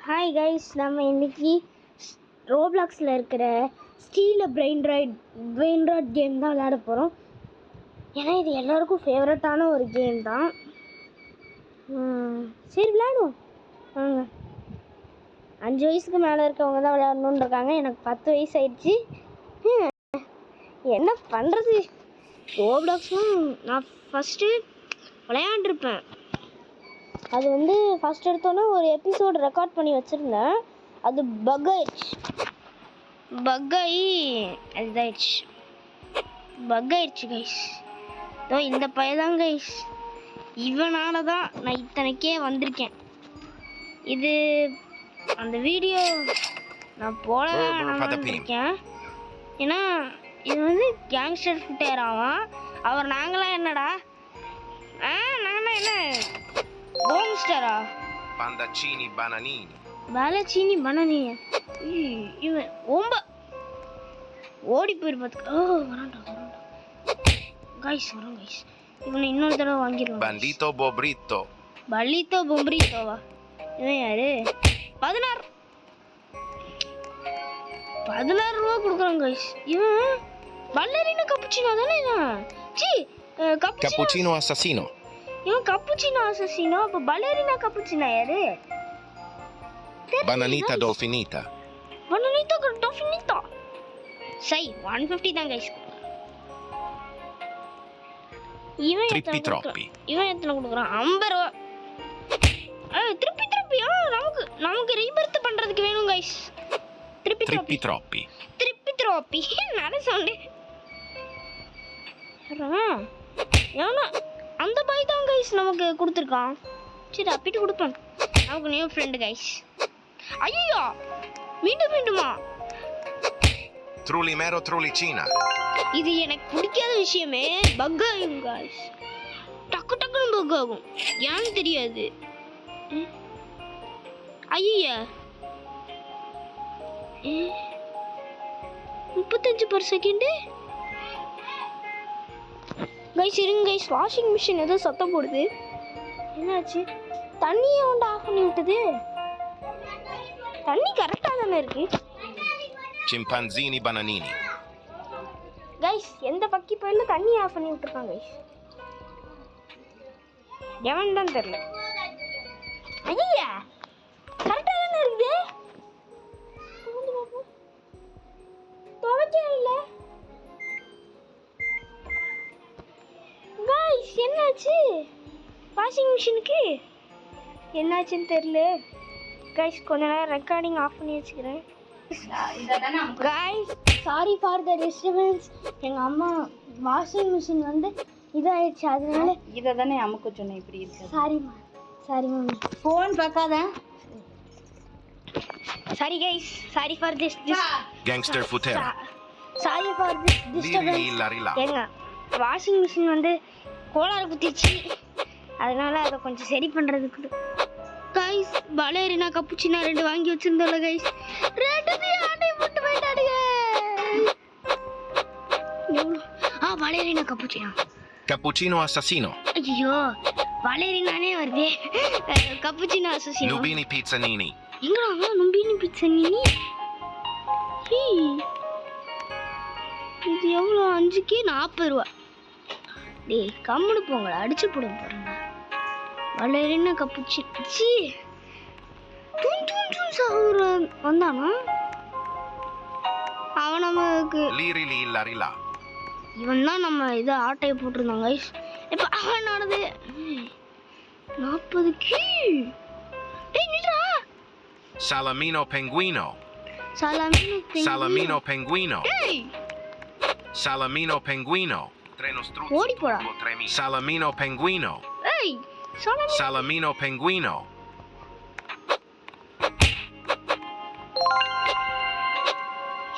Hi guys, நம்ம இன்னைக்கு ரோப்ளாக்ஸில் இருக்கிற ஸ்டீல் பிரெயின் ராட் கேம் தான் விளையாட போகிறோம். ஏன்னா இது எல்லாருக்கும் ஃபேவரட்டான ஒரு கேம் தான். சரி விளையாடுவோம் வாங்க. 5 வயசுக்கு மேலே இருக்கவங்க தான் விளையாடணுன்னு இருக்காங்க. எனக்கு 10 வயசு ஆயிடுச்சு. என்ன பண்ணுறது, ரோப்ளாக்ஸும் நான் ஃபஸ்ட்டு விளையாண்டுருப்பேன். அது ஃபஸ்ட் எடுத்தோன்னே ஒரு எபிசோடு ரெக்கார்ட் பண்ணி வச்சுருந்தேன். அது பக் ஆயிடுச்சு கைஸ். இதோ இந்த பையதான் கைஸ், இவனால தான் நான் இத்தனைக்கே வந்திருக்கேன். இது அந்த வீடியோ நான் போடவே இருக்கேன். ஏன்னா இது கேங்ஸ்டர் ஃபுட்டேர் ஆவான். அவர் நாங்களாம் என்னடா நாங்களாம் என்ன கோங்ஸ்டரா? Pancini bananini. பாலச்சீனி பனானி. இவன் ரொம்ப ஓடி போயிரு பார்த்துக்க. வரான்டா கைஸ், வரோம் கைஸ். இவனை இன்னொரு தடவை வாங்கிடலாம். Bandito bobrito. பல்லித்தோ பொம்பரித்தோவா? இவன் யாரு? 16 ரூபா கொடுக்குறான் கைஸ். இவன் பல்லரினா கப்புச்சினோ தானே? Cappuccino assassino. இவன் கப்புச்சினோ அசசினோ. அப்போ பல்லரினா கப்புச்சினா யாரு? Bananita dolfinita. Bananita dolfinita. சரி 150 தான் கைஸ். இவன் Trippi troppi. இவன் எத்தனை கொடுக்குறான்? 50 ரூபா. திருப்பி நமக்கு ரீபர்த் பண்றதுக்கு வேணும் கைஸ். Trippi troppi. நல்ல சவுண்டு. எவனா அந்த பாய் தான் கைஸ் நமக்கு கொடுத்துருக்கான். சரி அப்பிட்டு கொடுப்பேன். நமக்கு நியூ ஃப்ரெண்டு கைஸ். ஐயோ மீண்டுமா? Trulimero trulicina. இது எனக்கு பிடிக்காத விஷயமே. பக் ஆகும் கைஸ், டக்குன்னு பக் ஆகும். ஏன்னு தெரியாது. ஐயா 35 per செகண்ட் கைஸ். இருங்க கைஸ், வாஷிங் மிஷின் ஏதோ சத்தம் போடுது. என்னாச்சு? தண்ணியை ஆஃப் பண்ணி விட்டது. தண்ணி கரெக்டாக தானே இருக்கு. Chimpanzini bananini. கைஸ் எந்த பக்கி போயில தண்ணி ஆஃப் பண்ணி விட்டுருக்காங்க கைஸ். எவன் தான் தெரியல. ஐயா கரெக்டாக தானே இருக்குது. துவைக்க இல்லை கைஸ். என்னாச்சு வாஷிங் மிஷினுக்கு? என்னாச்சுன்னு தெரியல கைஸ். கொஞ்ச நேரம் ரெக்கார்டிங் ஆஃப் பண்ணி வச்சுக்கிறேன் guys. Sorry for the disturbance. எங்கள் அம்மா வாஷிங் மிஷின் இதாகிடுச்சு, அதனால இதை தானே அமுக்க சொன்னேன். இப்படி இருக்கு. சாரிம்மா ஃபோன் பார்க்காத. Sorry guys, sorry for this Gangster futero. Sorry for this disturbance. ஏங்க வாஷிங் மிஷின் கோளாறு குத்திச்சு, அதனால அதை கொஞ்சம் சரி பண்ணுறதுக்கு கைஸ். பலேரினா கப்புச்சினா 2 வாங்கி வச்சிருந்தோம்ல கைஸ். 2 ஆட்டை போட்டு போயிட்டாடுங்க. பலேரினா கப்புச்சினா. Cappuccino assassino. ஐயோ பலேரினானே வருதே. கப்புச்சினோ அசசினோ. Nubini pizzanini. எங்கடா நும்பினி பிச்சனினி? இது எவ்வளோ? 5க்கு 40 ரூபா. டேய் கம்முனு போங்களா, அடிச்சு போட போறேன். வளரின கப்புச்சி சாகுற வந்தானா? அவன் நமக்கு இவன் தான் நம்ம ஆட்டையை போட்டிருந்தான் கைஸ். இப்போ அவனோடது 40க்கு. டேய் நில்றா. Salamino penguino. Salamino penguino. டேய் Salamino penguino. Treno struzzo. ஓடி போடா. Salamino penguino. ஏய் Salamino penguino.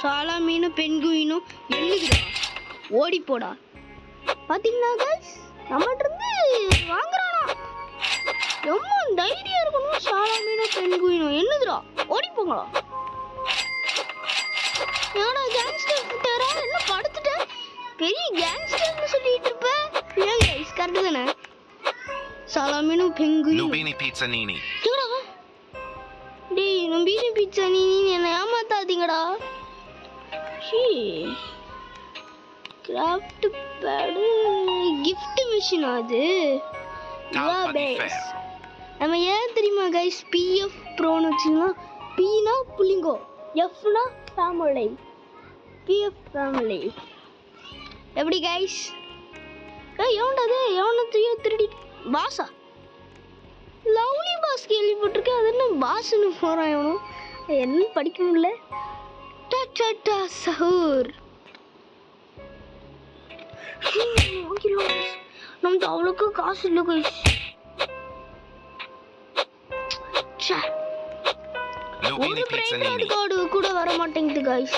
சாலமீனோ பென்குயினோ எழுதுடா. ஓடி போடா. பாத்தீங்களா கைஸ், நம்மகிட்ட இருந்து வாங்குறானா? எவ்வளோ தைரியம் இருக்கணும். சாலமீனோ பென்குயினோ எழுதுடா. ஓடி போங்களா. ஏன்னா கேங்ஸ்டர் ஃபுட்டேரா? என்ன படுத்துட்ட? பெரிய கேங்ஸ்டர்னு சொல்லிட்டு இருப்ப. ஏன் கைஸ் கரெக்டு தானே? Salamino penguin. Nubini pizzanini. Dei நொபினி பீட்சா நீ என்ன ஏமாத்தாதீங்கடா. கிராஃப்ட் பேடு கிஃப்ட் மிஷின் அது. Talpa di ferro. நம்ம ஏன் தெரியுமா கைஸ் பிஎஃப் ப்ரோன்னு வச்சுக்கலாம். பீனா புள்ளிங்கோ, எஃப்னா ஃபேமிலி, பிஎஃப் ஃபேமிலி. எப்படி கைஸ்? எவன்டாது எவனத்தையோ திருடி பாஸா? லவ்லி பாஸ் கேள்விப்பட்டிருக்கேன். அது என்ன பாஸ்ன்னு போகிறான் எவனும்? என்ன படிக்க முடியல. டா சஹூர் நமக்கு அவ்வளோக்கு காசு இல்லை கைஸ். Nubini Pizzanini. கார்டு கூட வர மாட்டேங்குது கைஸ்.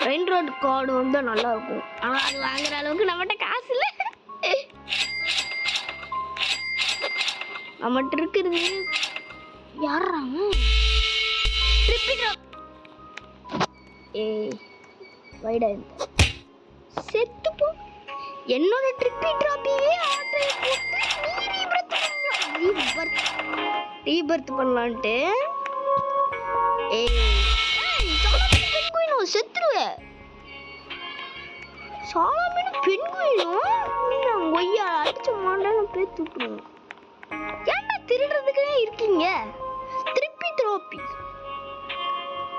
ரெயின் ரோட் கார்டு வந்து நல்லா இருக்கும். ஆனால் அது வாங்குற அளவுக்கு நம்மகிட்ட காசு இல்லை. நம்மகிட்ட இருக்கிறது யாராங்க வைடா செத்து போ. என்னோட ட்ரிப்பி ட்ராப்பியே ஆர்டர் போட்டு ரீபர்த் பண்ணலான்ட்டு பெண்குயினும் செத்துருவே. சாலமீன் பெண்குயினும் நான் ஒய்யா அடிச்ச மாட்டேன் பேத்து விட்டுருவோம். ஏன்டா திருடுறதுக்கே இருக்கீங்க? திருப்பி ட்ராப்பி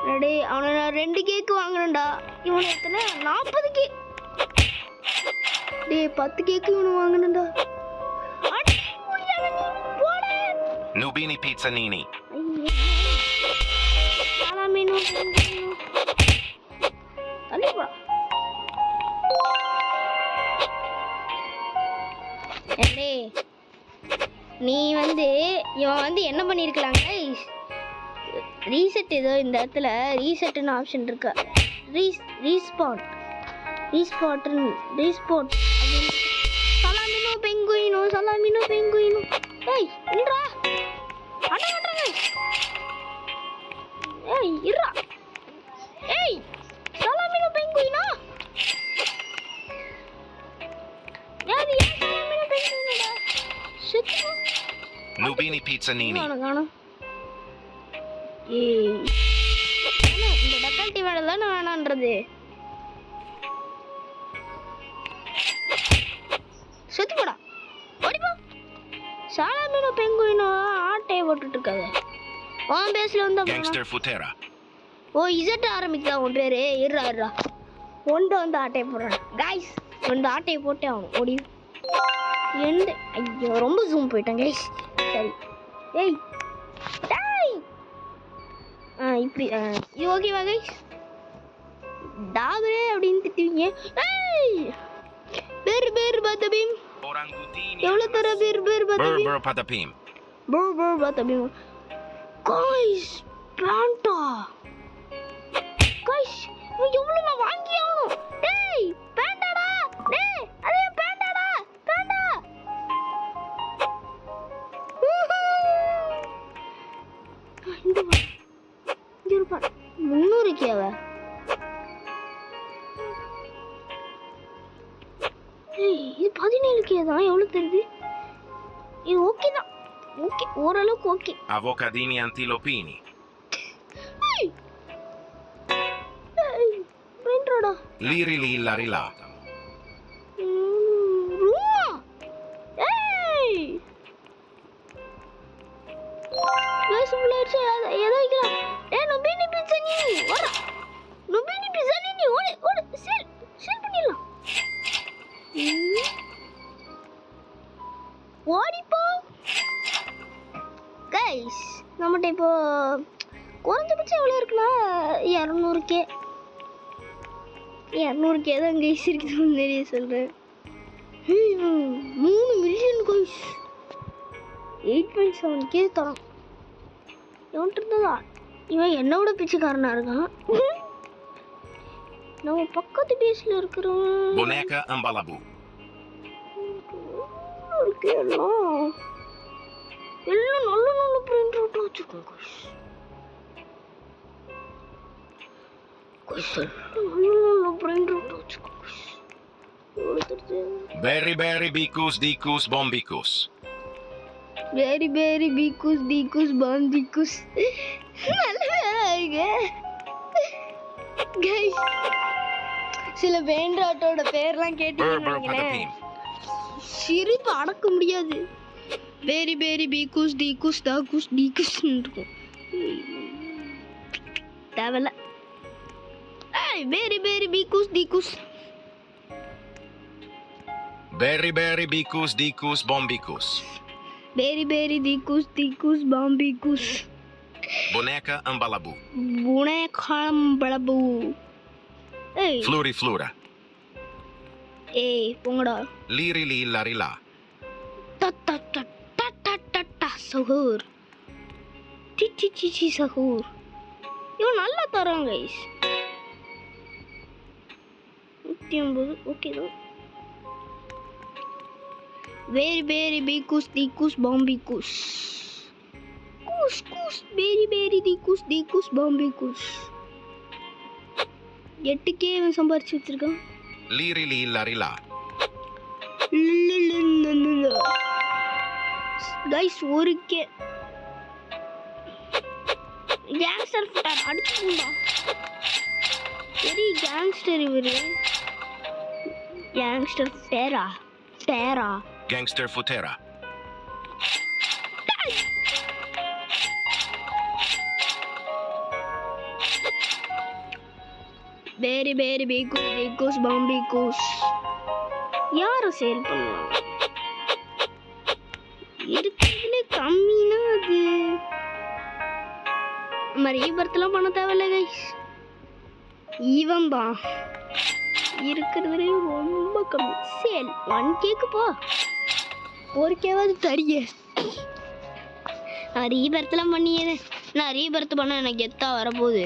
ரெடி. அவனை நான் 2 கேக்கு வாங்கினேன்டா. இவனை எத்தனை 40 கேக். டே 10 கேக்கு இவனு வாங்கினேன்டா. Nubini Pizzanini. நீ வந்து இவன் வந்து என்ன பண்ணிருக்கலாங்க? ரீசெட் ஏதோ இந்த இடத்துல ரீசெட்னு ஆப்ஷன் இருக்கு. ரீஸ்பாட் சலாமினோ பெங்குயினோ. ஏய் இல்லடா அடடடடா. ஏய் இருடா. ஏய் சலாமினோ பெங்குயினோ. யார் சலாமினோ பெங்குயினோடா? செத்து. Nubini Pizzanini. காணோம். ஏய் இந்த டக்கல்ட்டி வேலை தானே வேணான்றது. செத்து போடா. ஓடிப்போ. சாலமீனோ பெங்குயினோ ஆட்டையை போட்டுட்டு இருக்காது. உன் பேஸ்ல வந்து Gangster Futera. ஓ இசட் ஆரம்பிக்குதா உன் பேரு? இருடா ஒன்றை வந்து ஆட்டையை போடுறான் கைஸ். வந்து ஆட்டையை போட்டே ஆகணும். ஓடி எந்த ஐயோ ரொம்ப ஜூம் போயிட்டேன் கைஸ். சரி ஏய் டாய் இப்படி இது ஓகேவா கைஸ்? டாபரே அப்படின்னு திட்டுவீங்க. ஏய் பேர் பத்தபீம் Orangutini. எவ்வளோ தர பேர் பத்தபீம்? Burr Patapim. பேர் பத்தபீம் கைஸ். பேண்டா கைஸ் எவ்வளோ நான் வாங்கி ஆகணும். டேய் பேண்டாடா. டேய் அதே பேண்டாடா. பேண்டா இந்த இருப்பா 300 கேவ. ஏய் இது 17 கே தான். எவ்வளோ தெரியுது? இது ஓகே தான். ஓகே ஓரளவுக்கு okay. Avocadini Antilopini. பிரிண்டடா. Liri Lilla Rilata. ஏய் ஏதோ வைக்கலாம். நொபினி பிஸானினி வரா. நொபினி பிஸானினி ஓடு சேல் பண்ணிடலாம். ஓடிப்போ கைஸ். நம்மகிட்ட இப்போ குறைஞ்சபட்சம் எவ்வளோ இருக்குன்னா 200 கே தான் கைஸ் இருக்குதுன்னு தெரிய சொல்கிறேன். 3 மில்லியன் கைஸ். 8.7 கே தரான். எவன்ட்டு இருந்ததா? இவன் என்னோட பிச்சைக்காரனா இருக்கான். நம்ம பக்கத்து பேஸ்ல இருக்கிறோம். Boneca Ambalabu. எல்லாம் நல்ல பிரிண்ட் அவுட் வச்சுக்கோங்க நல்ல பிரிண்ட் அவுட் வச்சுக்கோங்க. Berry Bicus Dicus Bombicus. பேரி பேரி பீக்கூஸ் தீக்கூஸ் பாம் தீக்கூஸ். நல்ல பேரா கைஸ். சில வேண்டாட்டோட பேர்லாம் கேட்டீங்கன்னு சிரிப்பு அடக்க முடியாது. பேரி பேரி பீக்கூஸ் தீக்கூஸ் தாக்கூஸ் டீக்கூஸ் இருக்கும். தேவையில்ல. பேரி பேரி பீக்கூஸ் தீக்கூஸ். Berry berry bicus dicus bombicus. பேரி பேரி தீக்கூஸ் தீக்கூஸ் பாம்பிக்கூஸ். Boneca ambalabu. புனேகாம் பளபு. ஏய் Floriflora. ஏய் போங்கடா. Liri li larila. Ta சகூர். சி சகூர். இவன் நல்லா தரான் கைஸ். 150 ஓகே தான். Very berry bicus dicus bombicus. Cus berry berry dicus dicus bombicus. 8K இவன் சம்பாரிச்சு வச்சிருக்கான். Liri li larila. Guys 1K. Gangster ஃபுட்டார் அடிச்சுடா. பெரிய கேங்ஸ்டர் இவரு. கேங்ஸ்டர் ஃபேரா. Gangster futera. Berry berry bicus bombicus. யாரை சேல் பண்ணுவாங்க? இருக்கிறதுலே கம்மினா அது மாதிரி ரீபர்த்லாம் பண்ண தேவையில்ல கைஸ். ஈவன் தான் இருக்கிறதுலே ரொம்ப கம்மி. சேல் 1Kக்கு போ. 4Kவாது தரிய. நான் ரீபர்த்லாம் பண்ணியது. நான் ரீபர்த் பண்ண எனக்கு கெத்தா வரப்போகுது.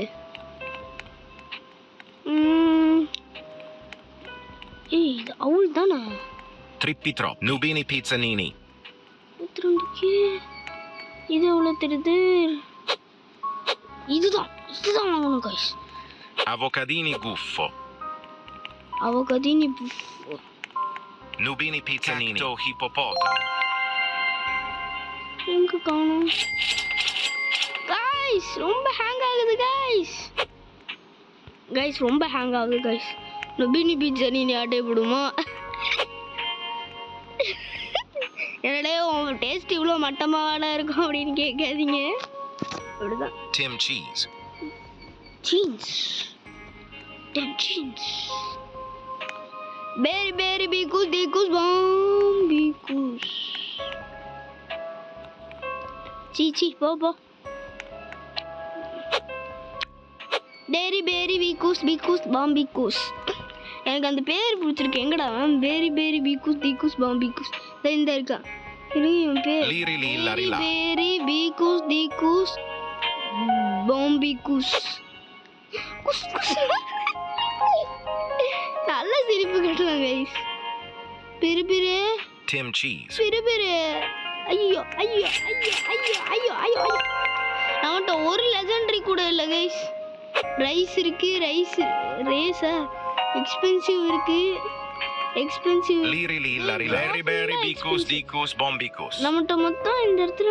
ஏய் இது அவுல் தானே. Trippi trop. Nubini pizzanini. 32K. இது எவ்வளோ தெரியுது? இதுதான் வாங்கணும் guys. Avocadini buffo. அவகதினி Nubini pizzanini. Cacto hippopotamo. எங்க காணோம் கைஸ்? ரொம்ப ஹேங் ஆகுது கைஸ். ரொம்ப ஹேங் ஆகுது கைஸ். நுபினி பிஜ்ஜானி ஆட்டே போடுமா? என்னடே உன் டேஸ்ட் இவ்வளோ மட்டமாவாடா இருக்கும் அப்படின்னு கேட்காதீங்க. அப்படிதான். Tim cheese. Jeans. Berry berry bicus dicus bombicus. C போ. Berry berry bicus bombicus. எனக்கு அந்த பேர் பிடிச்சிருக்கு. எங்கடா berry berry bicus bombicus. இந்த இருக்கா. இவன் பேர் Liri li larila. berry bicus bombicus. குஸ் நல்ல சிரிப்பு கட்டுறாங்க கைஸ். பெரு Tim cheese. பெரு ஐயோ நம்மகிட்ட ஒரு லெஜெண்டரி கூட இல்லை கைஸ். ரைஸ் இருக்கு. ரேஸா எக்ஸ்பென்சிவ் இருக்கு. Liri li larila. Berry berry bicus dicus bombicus. நம்மகிட்ட மொத்தம் இந்த இடத்துல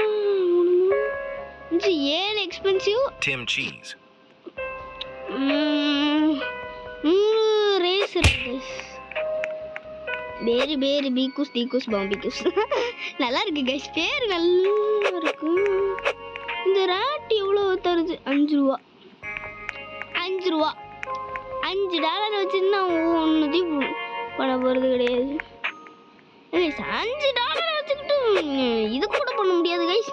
7 எக்ஸ்பென்சிவ். Tim cheese. 3 ரேஸ் இருக்கு. பேரி பேரி பீக்கூஸ் தீக்கூஸ் பாம்பிக்கூஸ். நல்லா இருக்கு கைஸ். பேர் நல்லா இருக்கு. இந்த ராட் எவ்வளோ தருது? $5. $5 வச்சுருந்தா ஒன்றுத்தையும் பண்ண போகிறது கிடையாது கைஸ். $5 வச்சுக்கிட்டு இது கூட பண்ண முடியாது கைஸ்.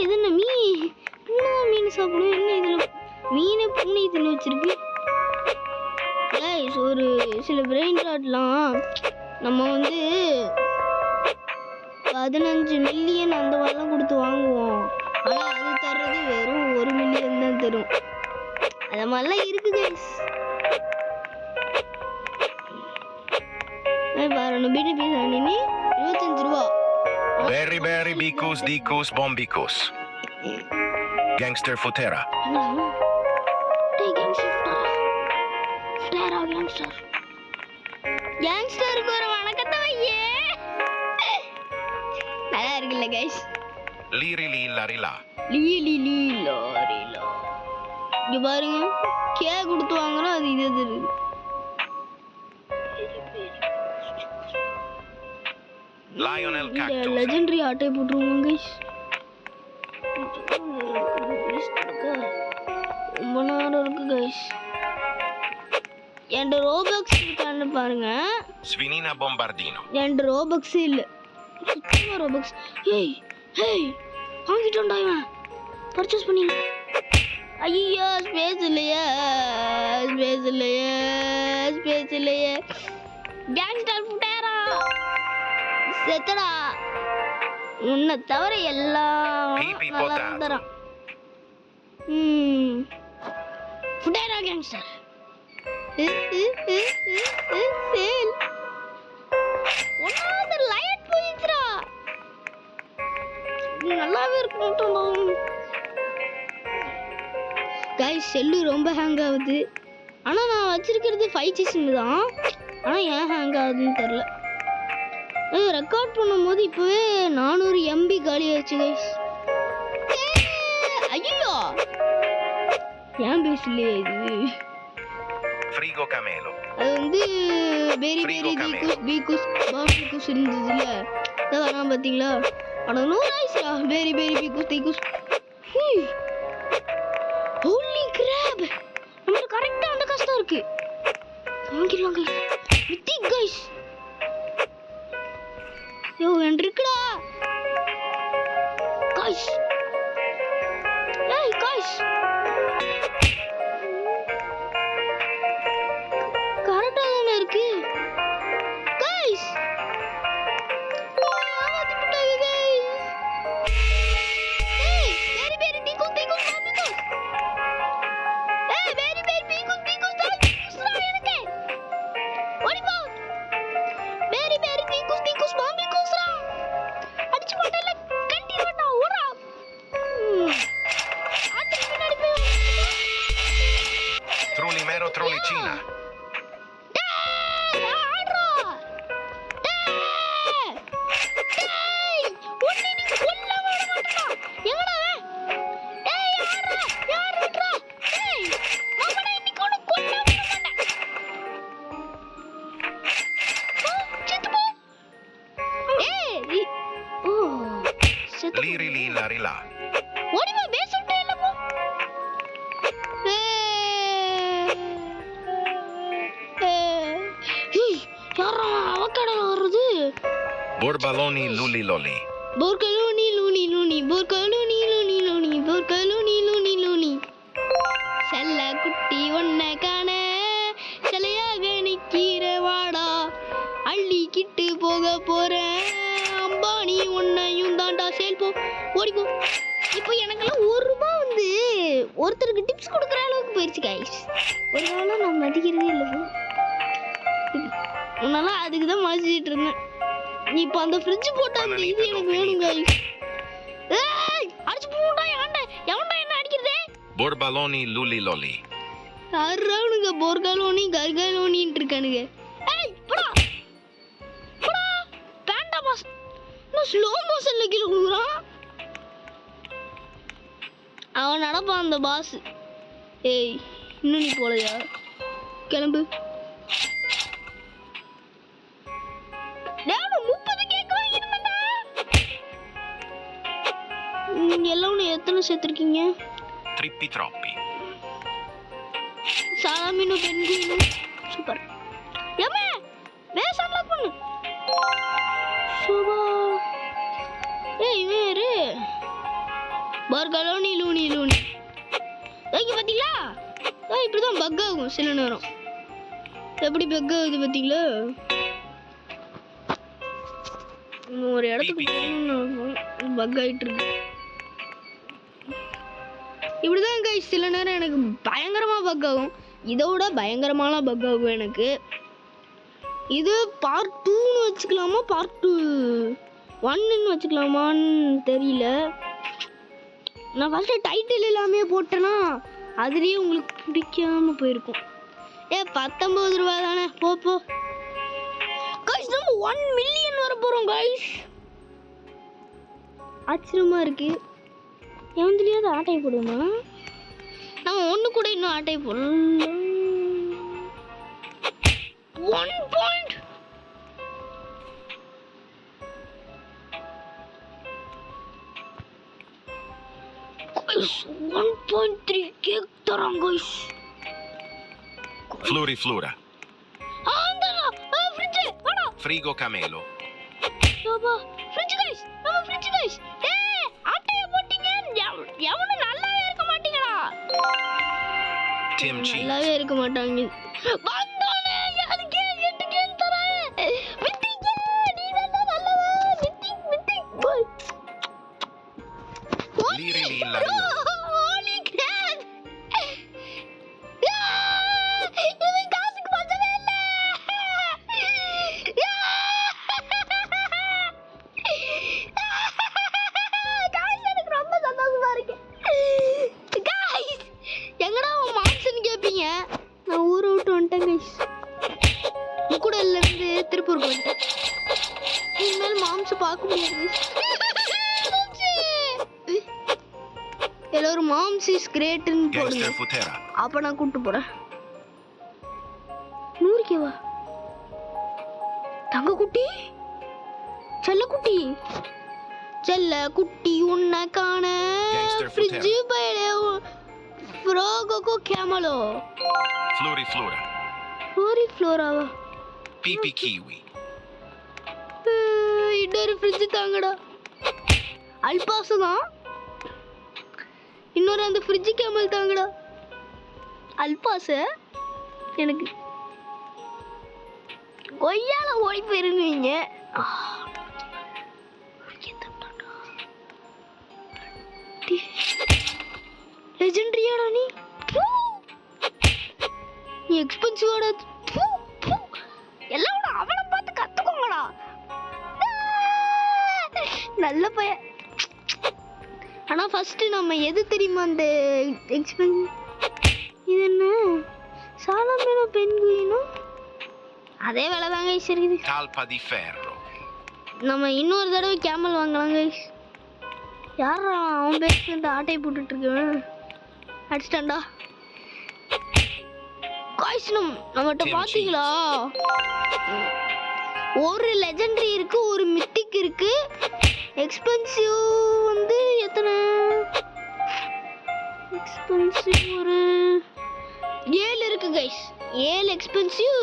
இது என்ன மீன் சாப்பிடும்? என்ன இதில் மீனை பூனை தின்னு வச்சிருக்கு கைஸ். ஒரு சில பிரெயின் ராட்லாம் நம்ம வந்து 15 மில்லியன் அந்த மாதிரிலாம் கொடுத்து வாங்குவோம். ஆனால் அது தர்றது வெறும் 1 மில்லியன் தான் தரும். அது மாதிரிலாம் இருக்கு கைஸ். பாரு நுபினி பீஸானினி $25. Berry berry bicus dicus bombicus. Gangster futera. கேங்ஸ்டருக்கு ஒரு வணக்கத்தை வையே. இல்லை கைஸ். Liri lilla rilla. இங்க பாருங்க, கே கொடுத்து வாங்குறோம், அது இது இருக்கு. Lionel cactus. லெஜெண்டரி ஆட்டை போட்டுருவோம் கைஸ். ரொம்ப நேரம் இருக்கு கைஸ். என் ரோபக்ஸ் இருக்கான்னு பாருங்க. Svinina bombardino. என் ரோபக்ஸ் இல்லை, சுத்தமாக ரோபக்ஸ். ஏய் ஹேய், வாங்கிட்டோம்டா இவன், பர்ச்சேஸ் பண்ணி. ஐயோ ஸ்பேஸ் இல்லையே, ஸ்பேஸ் இல்லையே, ஸ்பேஸ் இல்லையே. கேங்ஸ்டர் ஃபுட்டேரா செத்தடா, உன்னை தவிர எல்லாம் நல்லா தரான். ஃபுட்டேரா கேங்ஸ்டர் சேல் ஒன்னாவது லைட் போயிடுச்சுடா. நல்லாவே இருக்கும் கைஸ். செல்லு ரொம்ப ஹேங் ஆகுது. ஆனால் நான் வச்சிருக்கிறது 5G சிம் தான். ஆனால் ஏன் ஹேங் ஆகுதுன்னு தெரில. ரெக்கார்ட் பண்ணும்போது இப்போவே 400 MB காலி ஆயிடுச்சு கைஸ். ஐயோ ஏன் பேசலையே இது. Frigo camelo. அது வந்து பெரி பெரி பீகுஸ் பாபிகுஸ் இருந்ததுல, அதான் பார்த்தீங்களா. ஆனால் 100 ஆயிடுச்சா. பெரி பெரி பீகுஸ் தீகுஸ். ஹோலி கிராப், நமக்கு கரெக்டாக அந்த கஷ்டம் இருக்கு. வாங்கிடலாம் கைஸ். Mythic guys. யோ என் இருக்குடா கைஸ். ஏய் கைஸ், கரெக்டாக தானே இருக்கு guys. Trulimero trulicina. Liri lilla rilla. ஓடிவா பேச விட்டே இல்ல போ. யாரா அவக்கடல வருது. Borbaloni luli loli. போர்கலோனி Luni Luni, போர்கலோனி Luni Luni, போர்கலோனி Luni Luni. செல்ல குட்டி ஒன்ன காண சிலையாக நிக்கிற வாடா, அள்ளிக்கிட்டு போக போறேன் அம்பானி ஒன்னையும் தாண்டா. சேல் போ, ஓடிப்போ. இப்போ எனக்கெல்லாம் ₹1 வந்து ஒருத்தருக்கு டிப்ஸ் கொடுக்குற அளவுக்கு போயிடுச்சு கைஸ். ஒரு காலம் நான் மதிக்கிறதே இல்லை. முன்னெல்லாம் அதுக்கு தான் மதிச்சிட்டு இருந்தேன். இப்போ அந்த ஃப்ரிட்ஜ் போட்டா அந்த இது எனக்கு வேணும் கைஸ். ஏய் அடிச்சு போடா. எவன்டா என்ன அடிக்கிறதே. Borbaloni luli loli. யாருங்க போர்கலோனி கர்கலோனின்னு இருக்கானுங்க. ஏய் போடா போடா. பேண்டா பாஸ் நான் ஸ்லோ மோஷன்ல கீழே குடுக்குறான். அவன் நடப்பான் அந்த பாஸ். ஏய் இன்னும் நீ போலையா, கிளம்பு. 30 கேக் வாங்கிருந்தா. எல்லாம் எத்தனை சேர்த்துருக்கீங்க? Trippi troppi. சாலாமினு பென்குயினு சூப்பர். ஏமா வேஸ் அன்லாக் பண்ணு. சூபா. ஏய் வேறு பர்கலோனி லூனி லூனி. ஏய் பாத்தீங்களா, இப்படிதான் பக் ஆகும் சில நேரம். எப்படி பக் ஆகுது பாத்தீங்களா. ஒரு இடத்துக்கு பக் ஆயிட்டு இருக்கு. இப்படிதான் கைஸ் சில நேரம் எனக்கு பயங்கரமா பக் ஆகும். இதோட பயங்கரமான பக் ஆகும் எனக்கு. இது பார்ட் 2ன்னு வச்சுக்கலாமா பார்ட் 1ன்னு வச்சுக்கலாமான்னு தெரியல. நான் ஃபர்ஸ்ட் டைட்டில் எல்லாமே போட்டேன்னா அதுலேயே உங்களுக்கு பிடிக்காம போயிருக்கும். 19 ரூபா தானே போ. கைஸ் நம்ம 1 மில்லியன் வர போகிறோம் கைஸ். ஆச்சரியமா இருக்கு. எவன்துலயாவது ஆட்டை போடுமா? நம்ம ஒன்று கூட இன்னும் ஆட்டை போடல. 1 பாயிண்ட். Guys, 1.3 கேக் தராங்க guys. Flori Flora. ஃப்ரிட்ஜ் வாடா. Frigo Camelo. Baba fridge guys. நம்ம ஃப்ரிட்ஜ் guys. ஏய் ஆட்டைய போட்டீங்க. எவனும் நல்லாவே இருக்க மாட்டீங்களா? Tim Cheese. நல்லாவே இருக்க மாட்டாங்க. வந்தானே எனக்கு 8 கேக் தரேன். மித்திங்க நீ நல்லவா? மித்திக் பாய். Liri lilla rilla. Holy crap! இவன் காசுக்கு பஞ்சமே இல்ல. Guys, எனக்கு ரொம்ப சந்தோஷமா இருக்கு. Guys, எங்கடா உன் மாம்சன்னு கேப்பீங்க. நான் ஊரை விட்டு வந்துட்டேன் guys. முக்குடல்ல இருந்து திருப்பூர் போயிட்டேன். இனிமேல் மாம்சம் பார்க்க முடியாது. எல்லாரும் மாம்ஸ் இஸ் கிரேட்னு போடுங்க. Gangster Futera. அப்ப நான் கூட்டு போறேன். 100 கேவா? தங்க குட்டி, செல்ல குட்டி, செல்ல குட்டி உன்னை காண Gangster ஃப்ரிட்ஜ் Futera. பைலே ஃப்ராகோ கேமலோ. Flori Flora. ஃப்ளோரி ஃப்ளோராவா? Pipi Kiwi. இன்னொரு ஃப்ரிட்ஜ் தாங்கடா. அல்பாசு தான். இன்னொரு அந்த ஃப்ரிட்ஜ் கேமல் தாங்கடா. அல்பாச எனக்கு கொய்யால ஓடி போயிருந்தீங்க. லெஜெண்டரியாடா நீ. நீ எக்ஸ்பென்சிவாடா. எல்லாம் அவனை பார்த்து கத்துக்கோங்கடா. நல்ல பையன். ஆனா ஃபர்ஸ்ட் நம்ம எது தெரியுமா அந்த எக்ஸ்பென்ஸ் இது என்ன சாலமேனோ பென்குயினும் அதே வேலை தாங்க guys இருக்குது. Talpa di ferro. நம்ம இன்னொரு தடவை கேமல் வாங்கலாம் guys. யாரா அவன் பேருக்கு இந்த ஆட்டை போட்டுட்டு இருக்கவன் அடிச்சிட்டான்டா. guys நம்மகிட்ட பாத்தீங்களா ஒரு லெஜெண்டரி இருக்கு, ஒரு மித்திக் இருக்கு. எக்ஸ்பென்சிவ் வந்து எத்தனை எக்ஸ்பென்சிவ்? ஒரு 7 இருக்கு கைஸ். 7 எக்ஸ்பென்சிவ்,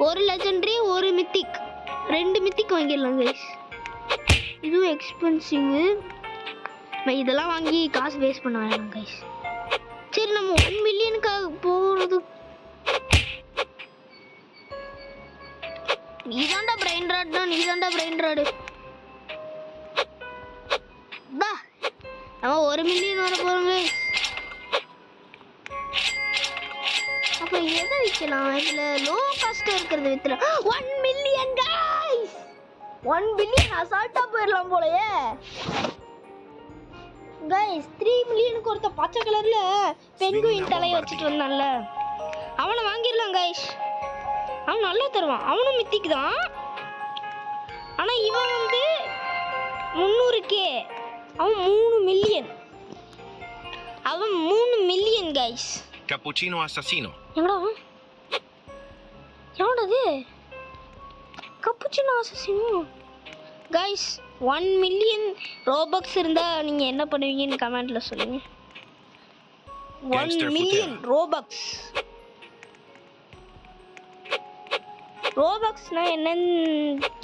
ஒரு லெஜெண்டரி, ஒரு மித்திக். 2 மித்திக் வாங்கிடலாம் கைஸ். இதுவும் எக்ஸ்பென்சிவ். இதெல்லாம் வாங்கி காசு வேஸ்ட் பண்ண வேணாம் கைஸ். சரி நம்ம 1 மில்லியனுக்காக போகிறது. நீதாண்டா பிரெயின் ராட் தான், நீதாண்டா பிரெயின் ராடு. நம்ம 1 மில்லியன் வர போறோங்க. அப்ப எதை விற்கலாம்? இதுல லோ காஸ்ட் இருக்கிறது வித்துலாம். 1 மில்லியன் गाइस. 1 பில்லியன் அசால்ட்டா போயிடலாம் போலயே गाइस. 3 மில்லியனுக்கு ஒருத்த பச்சை கலர்ல பென்குயின் தலையை வச்சுட்டு வந்தான்ல, அவனை வாங்கிடலாம் गाइस. அவன் நல்லா தருவான். அவனும் மித்திக் தான். ஆனா இவன் வந்து 300k. அவன் 3 மில்லியன். அவன் 3 மில்லியன் गाइस. Cappuccino assassino. எங்கடா எவனது கப்புச்சினோ அசசினோ? गाइस 1 மில்லியன் ரோபக்ஸ் இருந்தா நீங்க என்ன பண்ணுவீங்கன்னு கமெண்ட்ல சொல்லுங்க. 1 மில்லியன் ரோபக்ஸ். ரோபக்ஸ்னா என்னன்னு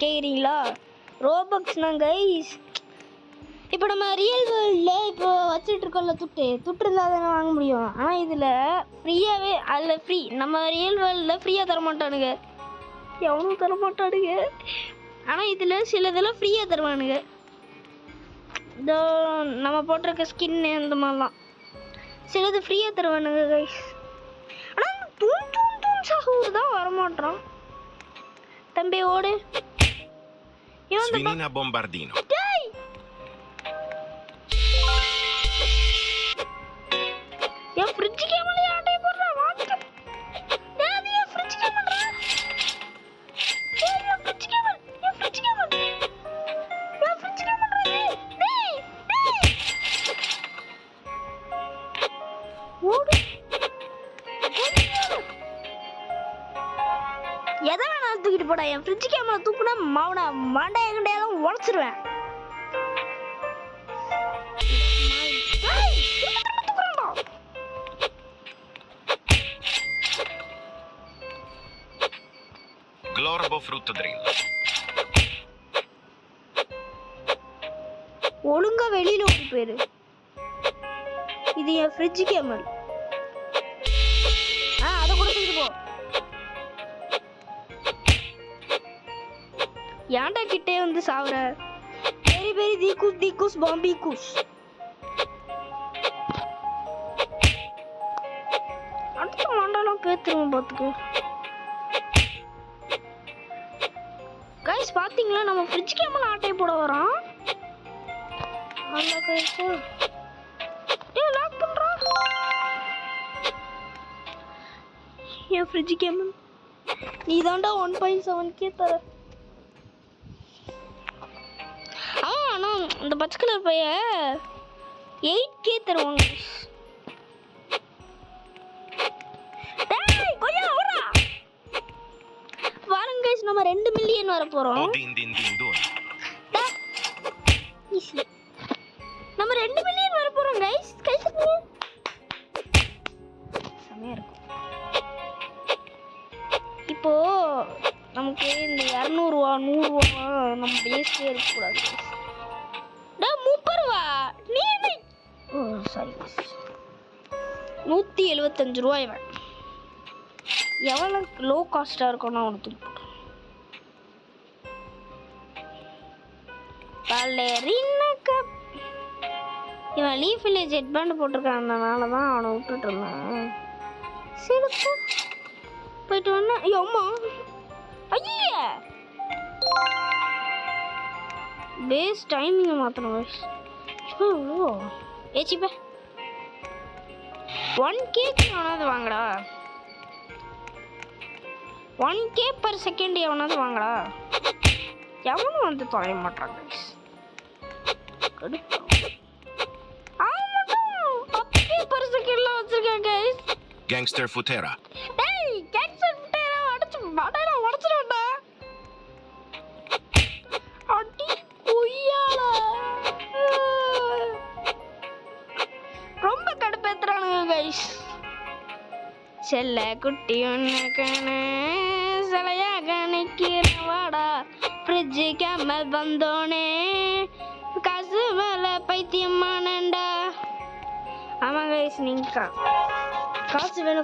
கேக்குறீங்களா? ரோபக்ஸ்னா गाइस இப்போ நம்ம ரியல் வேர்ல்டில் இப்போ வச்சுட்டு இருக்கோம்ல, துட்டு இருந்தால் தானே வாங்க முடியும். ஆனால் இதில் ஃப்ரீயாகவே, அதில் ஃப்ரீ. நம்ம ரியல் வேர்ல்டில் ஃப்ரீயாக தரமாட்டானுங்க, எவனும் தரமாட்டானுங்க. ஆனால் இதில் சில இதெல்லாம் ஃப்ரீயாக தருவானுங்க. இதோ நம்ம போட்டிருக்க ஸ்கின்னு அந்த மாதிரிலாம் சிலது ஃப்ரீயாக தருவானுங்க கைஸ். ஆனால் தூண் சாகூர் தான் வரமாட்டான். தம்பி ஓடு. Svinina Bombardino. என் ஃப்ரிட்ஜ் கேமல ஆட்டை போடுறா வாங்க. டேய் என் ஃப்ரிட்ஜ் கேமல. டேய் என் ஃப்ரிட்ஜ் கேமல. டேய் போட என் ஃப்ரிட்ஜ் கேமரா தூக்குனா மாவன மண்டைய கண்டையெல்லாம் உடைச்சிருவேன். Glorbo frutto drill. ஒழுங்கா வெளியில ஓடி போயிரு. இது என் ஃப்ரிட்ஜ் கேமரா. அதை கூட தூக்கிட்டு போ. ஏன்டா கிட்டே வந்து சாவுற? Very very தீக்கூஸ் பாம்பிக்கூஸ். அடுத்த மண்டலம் பேத்துருவோம் பார்த்துக்கு. கைஸ் பாத்தீங்களா நம்ம ஃப்ரிட்ஜ் கேமரா ஆட்டை போட வரோம். ஆமா கைஸ். ஏய் லாக் பண்றா. என் ஃப்ரிட்ஜ் கேமரா நீ தாண்டா 1.7k தர. ஆனா இந்த பச்சை கலர் பைய 8k தருவாங்க. டேய் கொய்யா ஓடா. வாங்க गाइस நம்ம 2 மில்லியன் வர போறோம். ஈஸி. நம்ம 2 மில்லியன் வர போறோம் गाइस. கைஸ் சமையா இருக்கு. இப்போ நமக்கு இந்த 200 ரூபா 100 ரூபா நம்ம பேஸ்டே இருக்க கூடாது. டேய் 30 ரூபா நீ என்ன? ஓ சாரி 175 ரூபாய் இவன். எவ்வளவு லோ காஸ்டா இருக்கும் நான் உனக்கு தூக்கி போடுறேன். பலரின கப். இவன் லீஃப் வில்லேஜ் ஹெட் பேண்ட் போட்டிருக்கானனால தான் அவனை விட்டுட்டு இருந்தான். சரி போயிட்டு வந்தா அம்மா ஐயா பேஸ் டைமிங்கை மாற்றணும் guys. ஓ ஏச்சிப்ப 1k எவனாவது வாங்கடா. 1k per second எவனாவது வாங்கடா. எவனும் வந்து தொலைய மாட்டாங்க guys. அவன் மட்டும் 10k per secondல வச்சிருக்கான் guys. Gangster Futera. டேய் கேன்சல் ஃபுட்டேரா அடிச்சு மடையில உடைச்சிரடா. அடி குய்யால. ரொம்ப கடுப்பேத்துறானுங்க गाइस. செல்ல குட்டி ஒன்னக்கனே சலையாக நிக்கிறவாடா. ஃப்ரிட்ஜ் கேமல் வந்தோனே காசு மேல பைத்தியமானண்டா. ஆமா गाइस நீங்க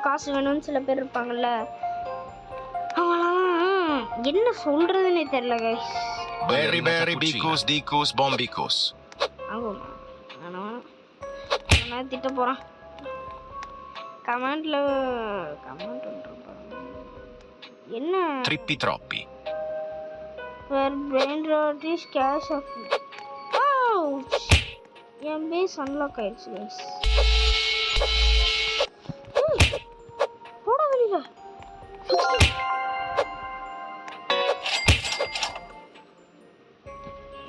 காசு வேணும்னு சில பேர் இருப்பாங்கல்ல. அவங்களாம் என்ன சொல்றதுன்னே தெரியல guys. Berry berry bicus dicus bombicus. ஆமா நான் திட்ட போறேன். கமெண்ட் என்ன Trippi troppi. where brain rot is cash of என் பேஸ் அன்லாக் ஆயிடுச்சு guys. போட வெளியில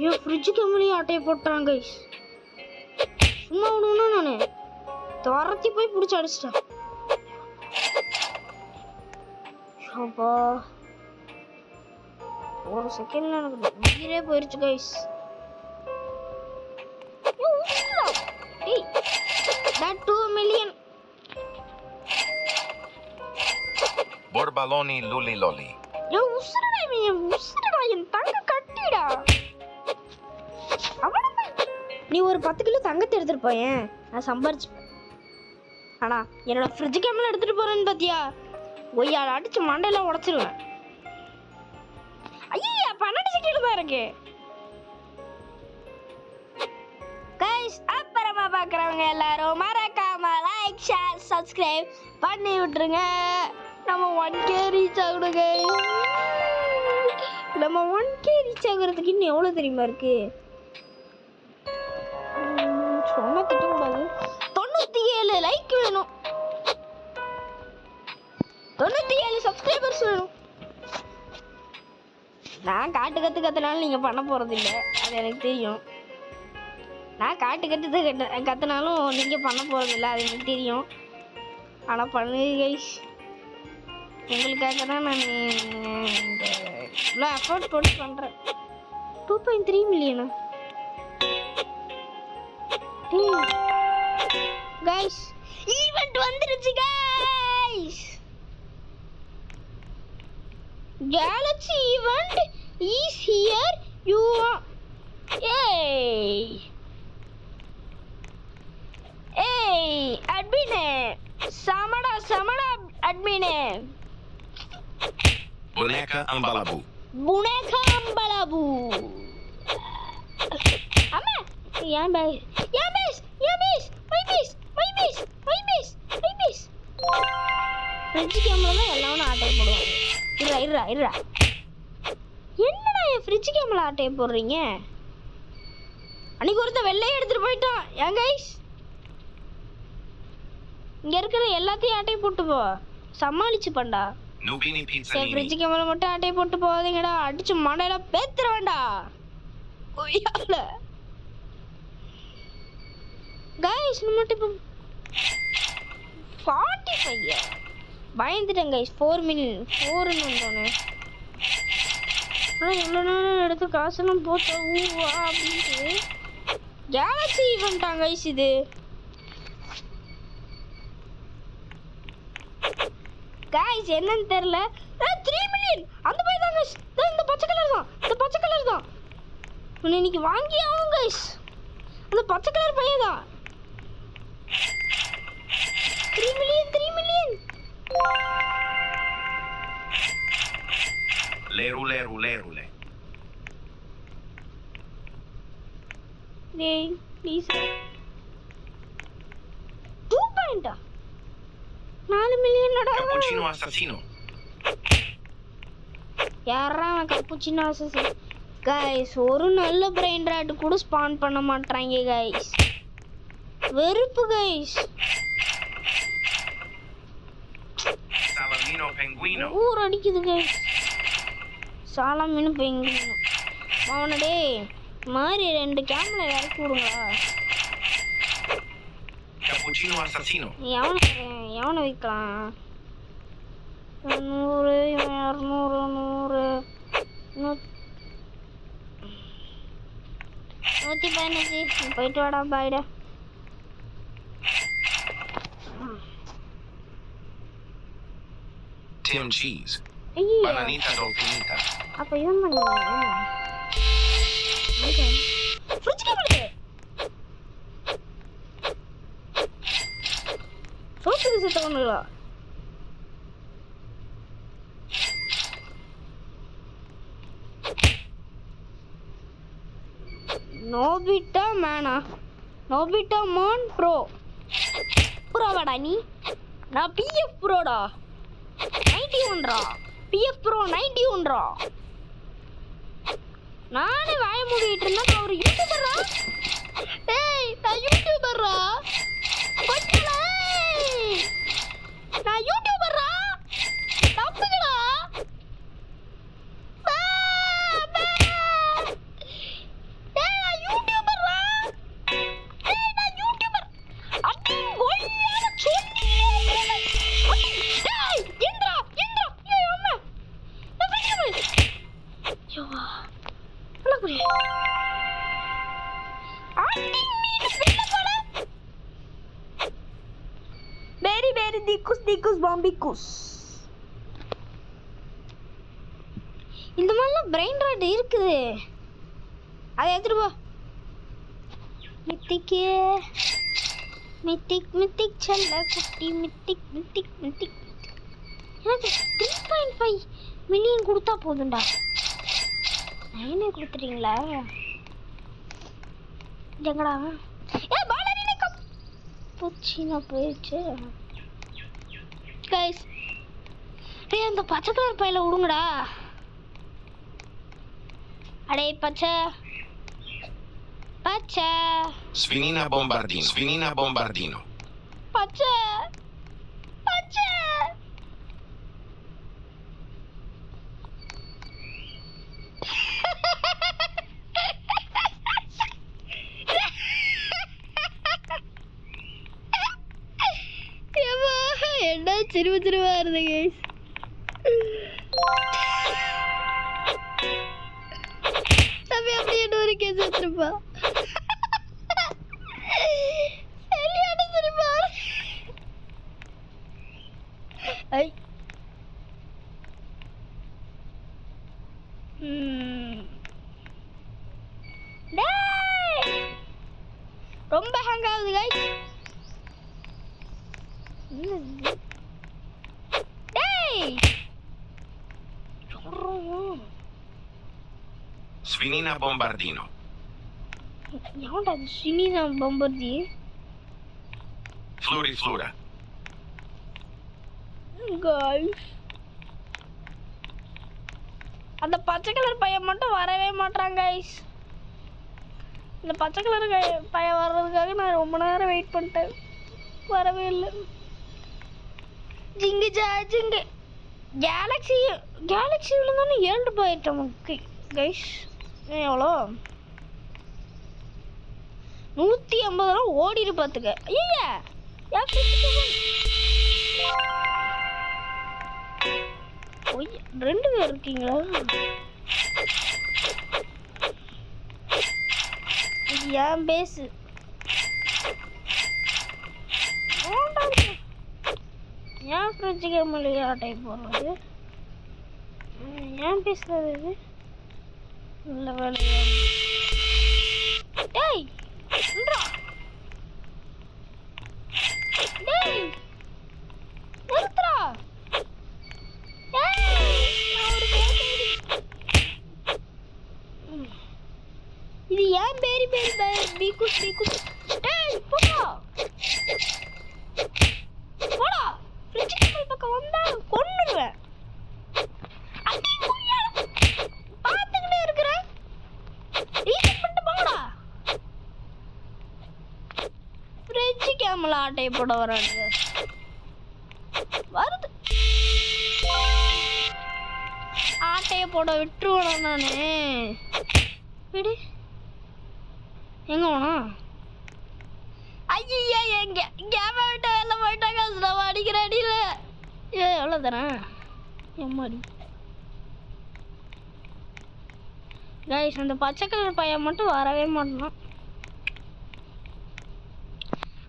என் ஃப்ரிட்ஜ் கம்பெனி ஆட்டையை போட்டான் guys. சும்மா விடுவேன்னா நானு துரத்தி போய் பிடிச்சி அடிச்சிட்டேன். அப்பா ஒரு செகண்ட்ல எனக்கு உயிரே போயிருச்சு guys. That 2 million. Borbaloni luli loli. உசுரடா என் தங்க கட்டிடா. நீ ஒரு 10 கிலோ தங்கத்தை எடுத்துட்டு போயேன் நான் சம்பாரிச்சுப்பேன். ஆனா என்னோட ஃப்ரிட்ஜ் கேமரா எடுத்துட்டு போறேன்னு பாத்தியா ஒய்யால அடிச்சு மண்டையில உடைச்சிருவேன். ஐயா 12 செகண்ட் தான் இருக்கு गाइस. அப்புறமா பார்க்குறவங்க எல்லாரும் மறக்காம லைக் ஷேர் சப்ஸ்கிரைப் பண்ணி விட்டுருங்க. நம்ம 1k ரீச் ஆகணுங்க. நம்ம 1k ரீச் ஆகுறதுக்கு இன்னும் எவ்வளோ தெரியுமா இருக்கு? சொன்ன திட்டக்கூடாது. 97 லைக் வேணும். 97 சப்ஸ்கிரைபர்ஸ் வேணும். நான் காட்டு கத்துனாலும் நீங்கள் பண்ண போகிறது இல்லை, அது எனக்கு தெரியும். நான் கத்துனாலும் நீங்கள் பண்ண போகிறது இல்லை, அது எனக்கு தெரியும். ஆனால் பண்ணுங்க கைஸ். உங்களுக்காக தான் நான் இவ்வளோ எஃபோர்ட் போட்டு பண்ணுறேன். 2.3 மில்லியனா? கைஸ் ஈவெண்ட் வந்துருச்சு guys. Galaxy event is here. You ஏய் அட்மினே, சமடா அட்மினே. Boneca Ambalabu. Boneca Ambalabu. அம்மா ஏன் பை ஃப்ரிட்ஜ் கேம்ல தான் எல்லாம் ஆட்டை போடுவாங்க. இருடா என்னடா என் ஃப்ரிட்ஜ் கேம்ல ஆட்டையை போடுறீங்க? அன்னைக்கு ஒருத்தன் வெள்ளையை எடுத்துட்டு போயிட்டான். ஏன் கைஸ் இங்க இருக்கிற எல்லாத்தையும் ஆட்டையை போட்டு போ, சமாளிச்சு பண்ணா. Nubini pizza. சரி ஃப்ரிட்ஜ் கேம்ல மட்டும் ஆட்டையை போட்டு போகாதீங்கடா, அடிச்சு மண்டையில பேத்துற வேண்டாம். கைஸ் நம்ம இப்போ 45 பயந்துட்டேன் கைஸ். 4 மில்லியன் 4ன்னு வந்தோன்னே ஆனால் எவ்வளோ நேரம் எடுத்து காசெல்லாம் போட்டா ஊவா அப்படின்ட்டு கேலக்ஸி ஈவெண்ட்டாங்க கைஸ் இது. கைஸ் என்னன்னு தெரியல. 3 மில்லியன் அந்த பையன் தான் கைஸ். இந்த பச்சை கலர் தான் இன்னைக்கு வாங்கி ஆகும் கைஸ். அந்த பச்சை கலர் பையன் தான். 3 மில்லியன். Lerule. டேய் ப்ளீஸ் 2 பாயிண்டா? 4 மில்லியனோட Cappuccino assassino. யாரா கப்புச்சினோ அசசின்? கைஸ் ஒரு நல்ல பிரெயின் ராட் கூட ஸ்பான் பண்ண மாட்டாங்க கைஸ். வெறுப்பு கைஸ். Salamino penguino. ஊர் அடிக்குது கைஸ். சாலமீனு பெங்குயினு அவனடே மாதிரி 2 கேமரா இறக்கி விடுங்களா. Cappuccino assassino. எவனை வைக்கலாம்? 100 200 115 போயிட்டு வாடா பாய்டா. Tim cheese. ஐயா Bananita dolfinita. அப்போ இவன் பண்ணுவாங்க. ஃப்ரிட்ஜ் கேபிள் சோத்துக்கு சேர்த்த கொண்டுங்களா? நோபிட்டா மான் ப்ரோவாடா நீ? நான் பிஎஃப் ப்ரோடா 91ரா. பிஎஃப் ப்ரோ 91ரா. நானே வாய மூடிட்டு இருந்தேன். நான் ஒரு யூடியூபரா? ஏய் நான் யூடியூபரா? பட்டல நான் யூடியூபரா? தப்புடா. ஏய் நான் யூடியூபரா? ஏய் நான் யூடியூபர். அடி கோயில சொல்லி. ஏய் இந்திரா ஏய் அம்மா. நான் பிடிக்கவே. யோவா புரிய ஆட்டி மீன் பிள்ள போட. பேரி திக்குஸ் பாம்பிக்குஸ். இந்த மாதிரிலாம் பிரெயின் ராட் இருக்குது. அதை எடுத்துட்டு போ. மித்திக் செல்ல குட்டி மித்திக் எனக்கு 3.5 மில்லியன் கொடுத்தா போதும்டா. நைனே கொடுத்துட்டீங்களா? எங்கடா ஏ பாலரினே கப்புச்சினோ போயிடுச்சு கைஸ். டேய் அந்த பச்சை கலர் பையில விடுங்கடா. அடே பச்சை Sfinina bombardino. பச்சை என்ன சிரிப்பு வருது கைஸ். தம்பி அப்படியே நூறு கேஸ் வச்சிருப்பா. சரியான சிரிப்பா. ஐ ரொம்ப ஹேங் ஆகுது கைஸ். டேய் Sfinina Bombardino. எவன்டா அது? ஸ்வினினா பம்பர்தி. Floriflora. கைஸ் அந்த பச்சை கலர் பையன் மட்டும் வரவே மாட்டான் கைஸ். இந்த பச்சை கலர் பையன் வர்றதுக்காக நான் ரொம்ப நேரம் வெயிட் பண்ணிட்டேன், வரவே இல்லை. ஜிங்கு ஜிங்கு கேலக்ஸியில் தானே 7 ரூபாய் ஐட்டம் கைஸ். எவ்வளோ 150 ரூபா ஓடிடு பார்த்துக்க. ஐயா 2 பேர் இருக்கீங்களா? இது ஏன் பேசு ஏன் ஃப்ரிட்ஜு கேமலையா டைப் போடுறது? ஏன் பேசுறது இது? இல்லை வேலையா? டேய் நின்றா. டேய் நிறுத்துறா. இது ஏன் பேரி பீக்குஸ். டேய் போடா போடா. ஃப்ரிட்ஜ் பக்கம் வந்தா கொன்னுடுவேன். பார்த்துக்கிட்டே இருக்கிற ரீசெட் பண்ணிட்டு போங்கடா. ஃப்ரிட்ஜ் கேமரா ஆட்டையை போட வரானுங்க. வருது ஆட்டையை போட விட்டுருவேன் நானு. விடு எங்க போனா? ஐயா எங்க கேம விட்டு வெளில போயிட்டாங்க. நம்ம அடிக்கிற அடியில எவ்வளோ தரேன் எம்மாடி. கைஸ் அந்த பச்சை கலர் பையன் மட்டும் வரவே மாட்டான்.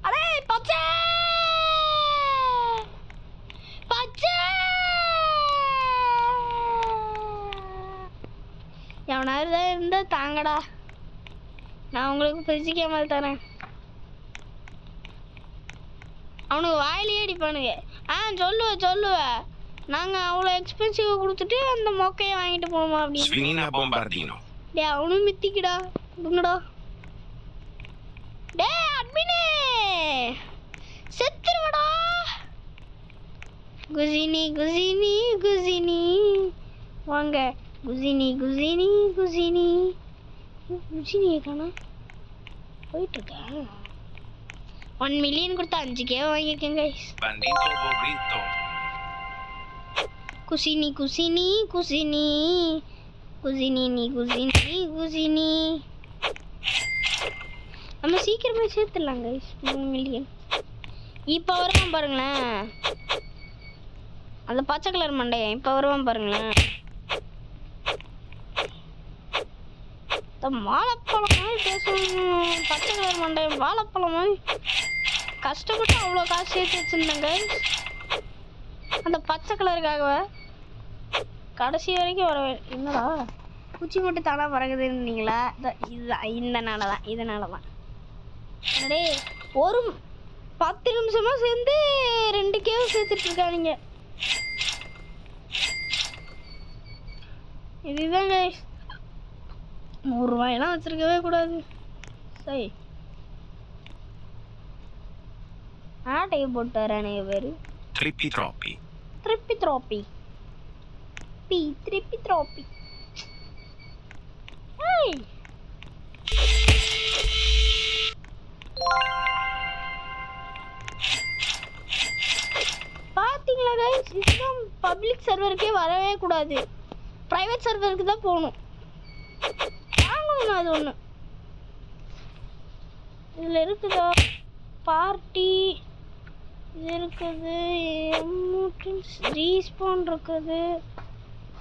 அடே பச்சை பச்சை எவனாவது தான் இருந்தா தாங்கடா, நான் உங்களுக்கு ஃப்ரிட்ஜ் கேமல் தரேன். அவனுக்கு வாயிலே அடிப்பானுங்க. சொல்லுவேன் நாங்கள் அவ்வளோ எக்ஸ்பென்சிவாக கொடுத்துட்டு அந்த மொக்கையை வாங்கிட்டு போகணுமா அப்படின்னு. Sfinina Bombardino. டே அவனும் மித்திக்கிடா புங்கடா. டே அட்மினே செத்துருவடா. குசினி வாங்க. குசினியை காணா போயிட்டுருக்கா. 1 மில்லியன் கொடுத்தா 5K வாங்கியிருக்கேன் கைஸ். Bandito Bobrito. குசினி நம்ம சீக்கிரமே சேர்த்துடலாம் கைஸ். 3 மில்லியன். இப்போ வருவான் பாருங்களேன் அந்த பச்சை கலர் மண்டையன். இப்போ வருவான் பாருங்களேன். வாழைப்பழம் மாதிரி பேசணும். பச்சை கலர் மண்டையன் வாழைப்பழம் மாதிரி கஷ்டப்பட்டு அவ்வளோ காசு சேர்த்து வச்சுருந்தேன் கைஸ் அந்த பச்சை கலருக்காகவே. கடைசி வரைக்கும் வரவே. என்னடா குச்சி மட்டும் தானா பறகுதுன்னீங்களா? இதனால தான் அடே ஒரு 10 நிமிஷமா சேர்ந்து 2K சேர்த்துட்டு இருக்கானுங்க. இதுதான் கைஸ் 100 ரூபாயெல்லாம் வச்சிருக்கவே கூடாது. சரி ஆட்டையை போட்டு வரானே பேரு. Trippi troppi. ஏய் பாத்தீங்களா கைஸ்? இதுதான் பப்ளிக் சர்வருக்கே வரவே கூடாது. பிரைவேட் சர்வருக்கு தான் போகணும். வாங்கணும் அது ஒன்று. இதில் இருக்குதா பார்ட்டி இது இருக்குது, ரீஸ்பான் இருக்குது,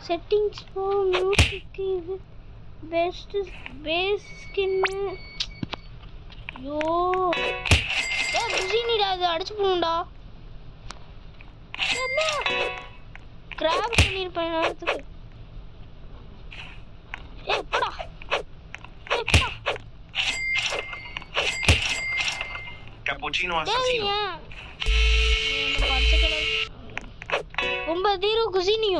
செட்டிங்ஸ் போ, மியூசிக், இது பெஸ்ட் பேஸ் ஸ்கின்னு. ஐயோ குசினிடா, இது அடிச்சு போகணும்டா. கிராப் பண்ணியிருப்பேன் நேரத்துக்கு. எப்படா Cappuccino assassino. Bombardiero Cusini.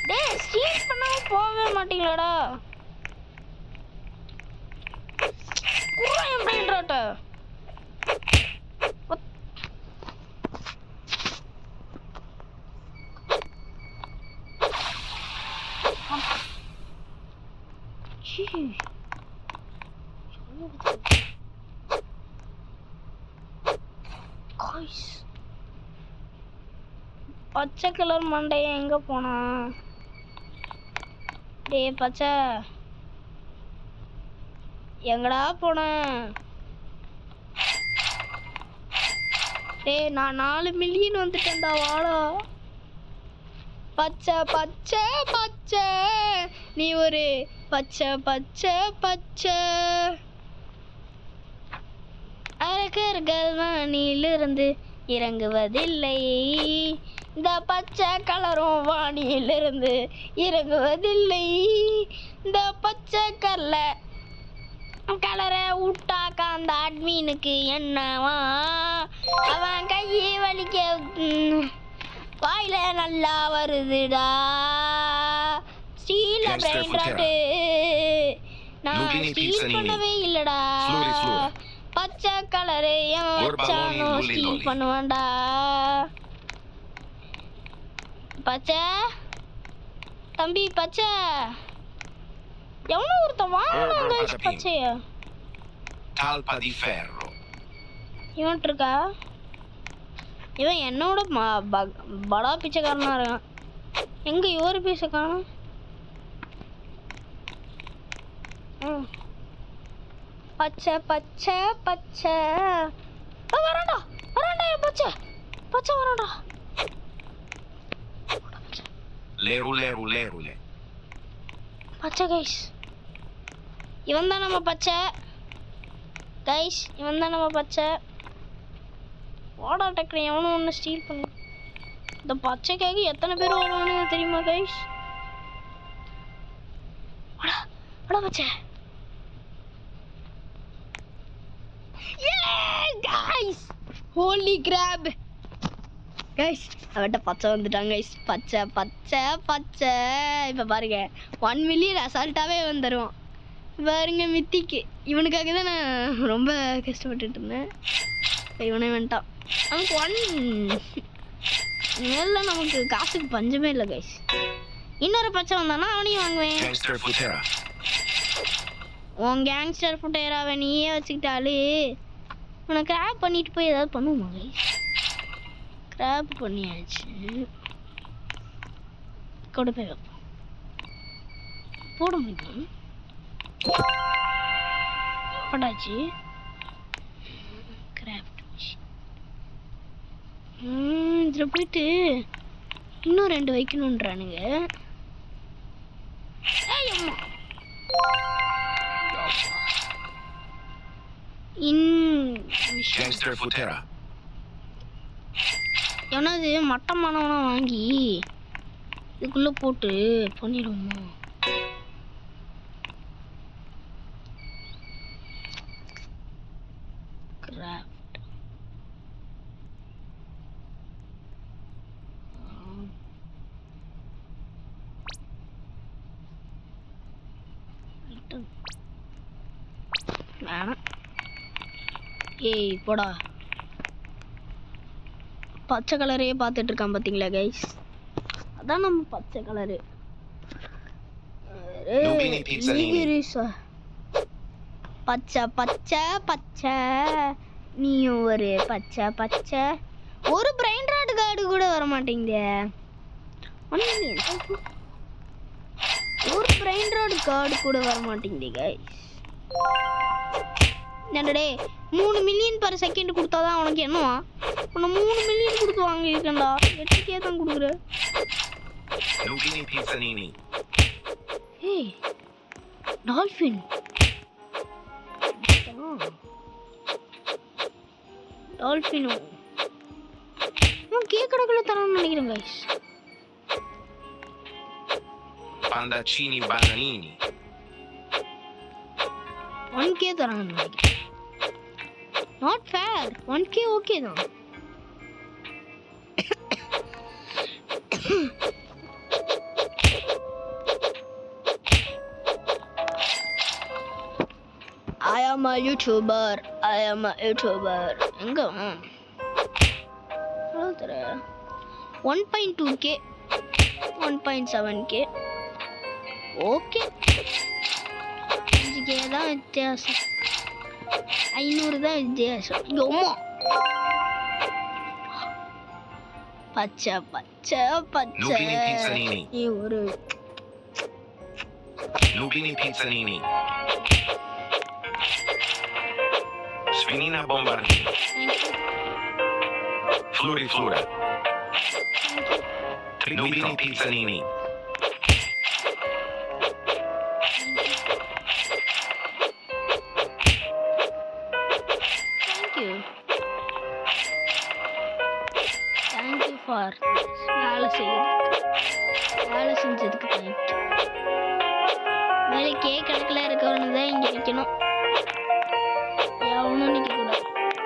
டேய் ஸ்டீல் பண்ணாம போகவே மாட்டீங்களாடா? குறா என் பிரெயின் ராட்ட. பச்சை கலர் மண்டைய எங்க போனா? டேய் பச்சை எங்கடா போன? டேய் நான் 4 மில்லியன் வந்துட்டேன்டா, வாடா. பச்சை பச்சை பச்சை நீ ஒரு பச்சை பச்சை பச்சை. அரக்கர்கள் வானிலிருந்து இறங்குவதில்லை, இந்த பச்சை கலரும் வானிலிருந்து இறங்குவதில்லை. இந்த பச்சை கலரை விட்டாக்கா அந்த அட்மீனுக்கு என்னவா? அவன் கையை வலிக்க வாயில நல்லா வருதுடா. ஸ்டீல் பிரெயின் ராட்டு, நான் ஸ்டீல் பண்ணவே இல்லடா. பச்சை கலரு எவன் வச்சானோ ஸ்டீல் பண்ணுவான்டா. பச்சை தம்பி, பச்சை எவனோ ஒருத்தன் வாங்க பச்சைய. Talpa di ferro. இவன் இருக்கா? இவன் என்னோட படா பிச்சைக்காரனா இருக்கான். எங்க இவரு பீச காணும்? பச்சை பச்சை பச்சை வரான்டா என் பச்சை வரான்டா. Lerule. பச்சை கைஸ், இவன் தான் நம்ம பச்சை கைஸ், இவன் தான் நம்ம பச்சை. வாடா டக்குனு எவனும் ஒன்று ஸ்டீல் பண்ணு. இந்த பச்சைக்காக எத்தனை பேர் வருவானுங்க தெரியுமா கைஸ்? வாடா பச்சை. கைஸ் ஹோலி கிராப் கைஸ், அவட்ட பச்சை வந்துட்டாங்க கைஸ். பச்சை பச்சை பச்சை. இப்போ பாருங்க 1 மில்லியன் அசால்ட்டாகவே வந்துடுவான் பாருங்க மித்திக்கு. இவனுக்காக தான் நான் ரொம்ப கஷ்டப்பட்டுட்டு இருந்தேன். இவனே வந்துட்டான். நமக்கு 1 மேல நமக்கு காசுக்கு பஞ்சமே இல்லை கைஸ். இன்னொரு பச்சை வந்தானா அவனையும் வாங்குவேன். உன் கேங்ஸ்டர் ஃபுட்டேராவை நீயே வச்சுக்கிட்டாலே உன்னை கிராப் பண்ணிட்டு போய் ஏதாவது பண்ணுவோமா கைஸ்? கிராப் பண்ணியாச்சு, கொண்டு போய் வைப்போம். போட முடியும் போட்டாச்சு. கிராஃப்ட் இதில் போயிட்டு இன்னும் 2 வைக்கணுன்றானுங்க. எவனாவது மட்டமானவனா வாங்கி இதுக்குள்ள போட்டு பண்ணிடுவோமா? கிராஃப்ட் வேணாம். ஏய் போடா. பச்சை கலரையே பார்த்துட்டு இருக்கான் பார்த்தீங்களா கைஸ்? அதான் நம்ம பச்சை கலரு. பச்சை பச்சை பச்சை நீயும் ஒரு பச்சை பச்சை. ஒரு பிரைன் ராட் கார்டு கூட வர மாட்டேங்குதே. 1 million. ஒரு பிரைன் ராட் கார்டு கூட வர மாட்டேங்குது கைஸ். என்னடே 3 மில்லியன் பர் செகண்ட் கொடுத்தாதான் உனக்கு என்னவா? உன்னை 3 மில்லியன் கொடுத்து வாங்கியிருக்கேன்டா. 8K தான் கொடுக்குற. Nugini Pizzanini. ஏய் டால்ஃபின். டால்ஃபினோ கேக் கணக்கில் தரணும்னு நினைக்கிறேன் கைஸ். Pandaccini bananini. 1K தராங்கன்னு நினைக்கிறேன். Not fair. 1K ஓகே தான். I am a YouTuber. எங்க 1.2K 1.7K ஓகே. 5K தான் வித்தியாசம். 500 தான் வித்தியாசம். அம்மா பச்சை பச்சை பச்சை. Nugini Pizzanini. நீ ஒரு Nugini Pizzanini. Sfinina Bombardini. Floriflora. Nugini Pizzanini. Thank you for வேலை செஞ்சதுக்கு தேங்க்யூ. மேலே கேக் கணக்கில் இருக்கவனு தான் இங்கே நிற்கணும். எவனும் நிற்கக்கூடாது.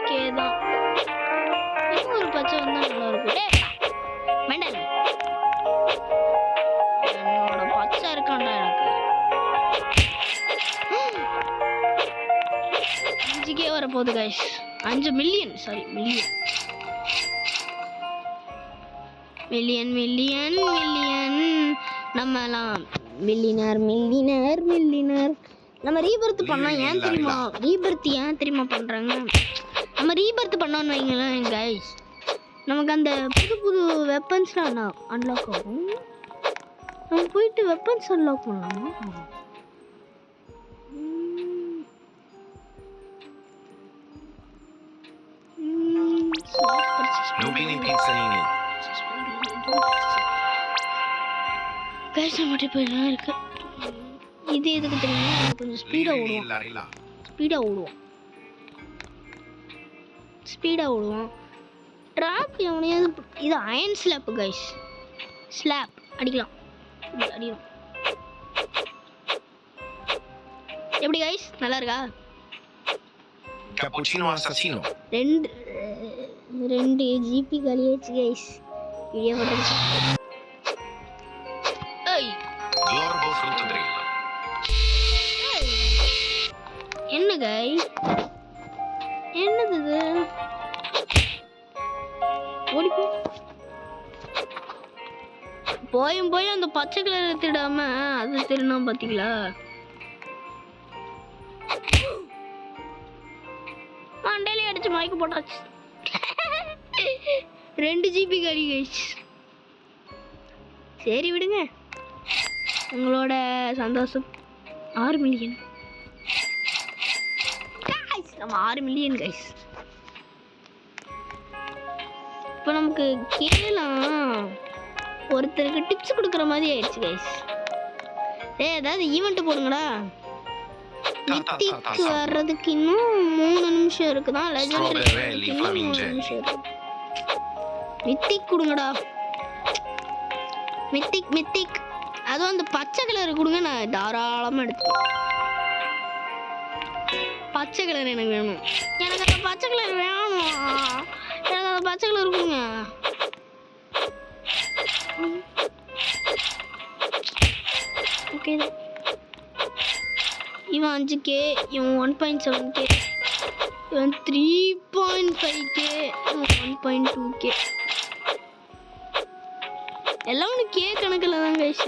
கே தான். இன்னும் ஒரு பச்சை வந்தால் நல்லா இருக்கும். மெண்டல் என்னோட பச்சை இருக்காண்டா எனக்கு. 5K வரப்போகுது guys. 5 million sorry million million million million. நம்மலாம் மில்லியனர் மில்லியனர் மில்லியனர். நம்ம ரீபர்த் பண்ணோம். ஏன் தெரியுமா ரீபர்த் ஏன் தெரியுமா பண்ணுறாங்க? நம்ம ரீபர்த் பண்ணோன்னு வைங்களேன் கைஸ், நமக்கு அந்த புது புது வெப்பன்ஸ்லாம் அன்லாக் ஆகும். நம்ம போயிட்டு வெப்பன்ஸ் அன்லாக் பண்ணலாமா? Nugini Pizzanini. கைஸ் நம்மகிட்ட போயிடலாம் இருக்கு. இது எதுக்கு தெரியுமா? கொஞ்சம் ஸ்பீடாக ஓடுவோம். ட்ராப் எவனையாவது. இது அயன் ஸ்லாப் கைஸ். ஸ்லாப் அடிக்கலாம். அடிக்கலாம். எப்படி கைஸ் நல்லா இருக்கா? Cappuccino assassino. 2 GB காலியாச்சு கைஸ். வீடியோ போட்டு Glorbo frutto drill. என்ன கைஸ்? என்னது இது? ஓடிப்போ. போய் அந்த பச்சை கலரை திருடாம அது திருடா பாத்தீங்களா? மண்டையில அடிச்சு மயக்க போட்டாச்சு. 2 GB காலி கைஸ். சரி விடுங்க. உங்களோட சந்தோஷம் 6 மில்லியன் கைஸ். நம்ம 6 மில்லியன் கைஸ். இப்போ நமக்கு கேலாம் ஒருத்தருக்கு டிப்ஸ் கொடுக்குற மாதிரி ஆயிடுச்சு கைஸ். ஏதாவது ஈவெண்ட் போடுங்கடா. மித்திக் வர்றதுக்கு இன்னும் 3 நிமிஷம் இருக்குதான். லெஜெண்டரி 3 நிமிஷம் இருக்கு. மித்திக் கொடுங்கடா. மித்திக் அதுவும் அந்த பச்சை கலர் கொடுங்க. நான் தாராளமாக எடுத்துப்பேன். பச்சை கலர் எனக்கு வேணும். எனக்கு அந்த பச்சை கலர் வேணும். எனக்கு அந்த பச்சை கலர் கொடுங்க. ஓகே தான். இவன் 5K, இவன் 1.7K, இவன் 3.5K, இவன் 1.2K. எல்லாம் ஒன்று கே கணக்கில் தான் கைஸ்.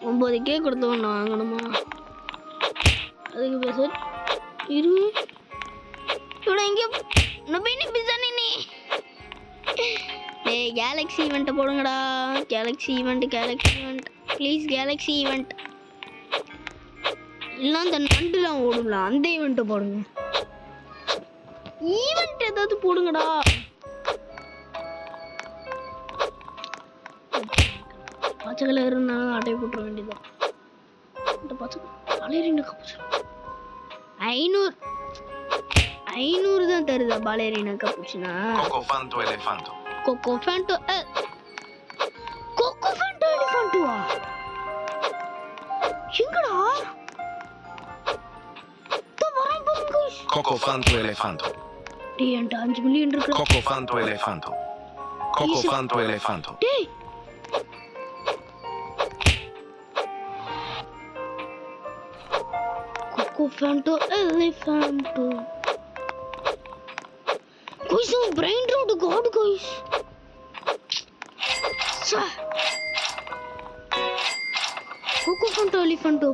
9K கொடுத்து ஒன்று வாங்கணுமா? அதுக்கு பேச இவட எங்கே பிஸா நீ டேய் கேலக்ஸி ஈவெண்ட் போடுங்கடா. Galaxy event please galaxy event. இல்ல அந்த நண்டுலாம் ஓடுலாம் அந்த ஈவெண்ட் போடுங்க. ஈவெண்ட் ஏதாவது போடுங்கடா. பச்சை கலர் இருந்தாலும் அட்டை போட்டுற வேண்டியதான். இந்த பச்சை பாலேரினா கப்புச்சு 500 தான் தருதா பாலேரினா கப்புச்சுனா. Cocofanto elefanto. கோகோஃபேண்டோ எலிஃபண்ட்டுவா எங்கடா வரேன் பாருங்க. Cocofanto elefanto. டேய் என்கிட்ட 5 மில்லியன் இருக்கு. Cocofanto elefanto. Cocofanto elefanto. டேய் கோகோஃபேண்டோ எலிஃபண்ட்டோ guys, brain rot god guys. Cocofanto elephanto.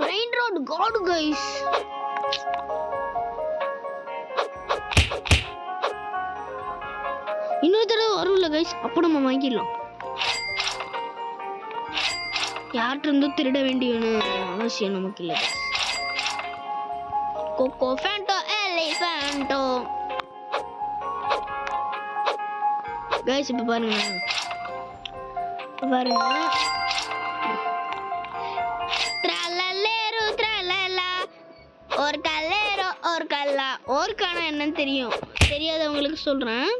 Brain rot god guys. இன்னொரு தடவை வரும்ல கைஸ், அப்போ நம்ம வாங்கிடலாம். யார்கிட்ட இருந்தோ திருட வேண்டிய அவசியம் நமக்கு இல்லை கைஸ். கோகோஃபேண்டோ எலிஃபண்ட்டோ கைஸ். இப்போ பாருங்க ட்ரலலேரு ட்ரலலா ஒரு கல்லேரோ ஒரு கல்லா. ஓர்கானா என்னன்னு தெரியாதவங்களுக்கு சொல்கிறேன்.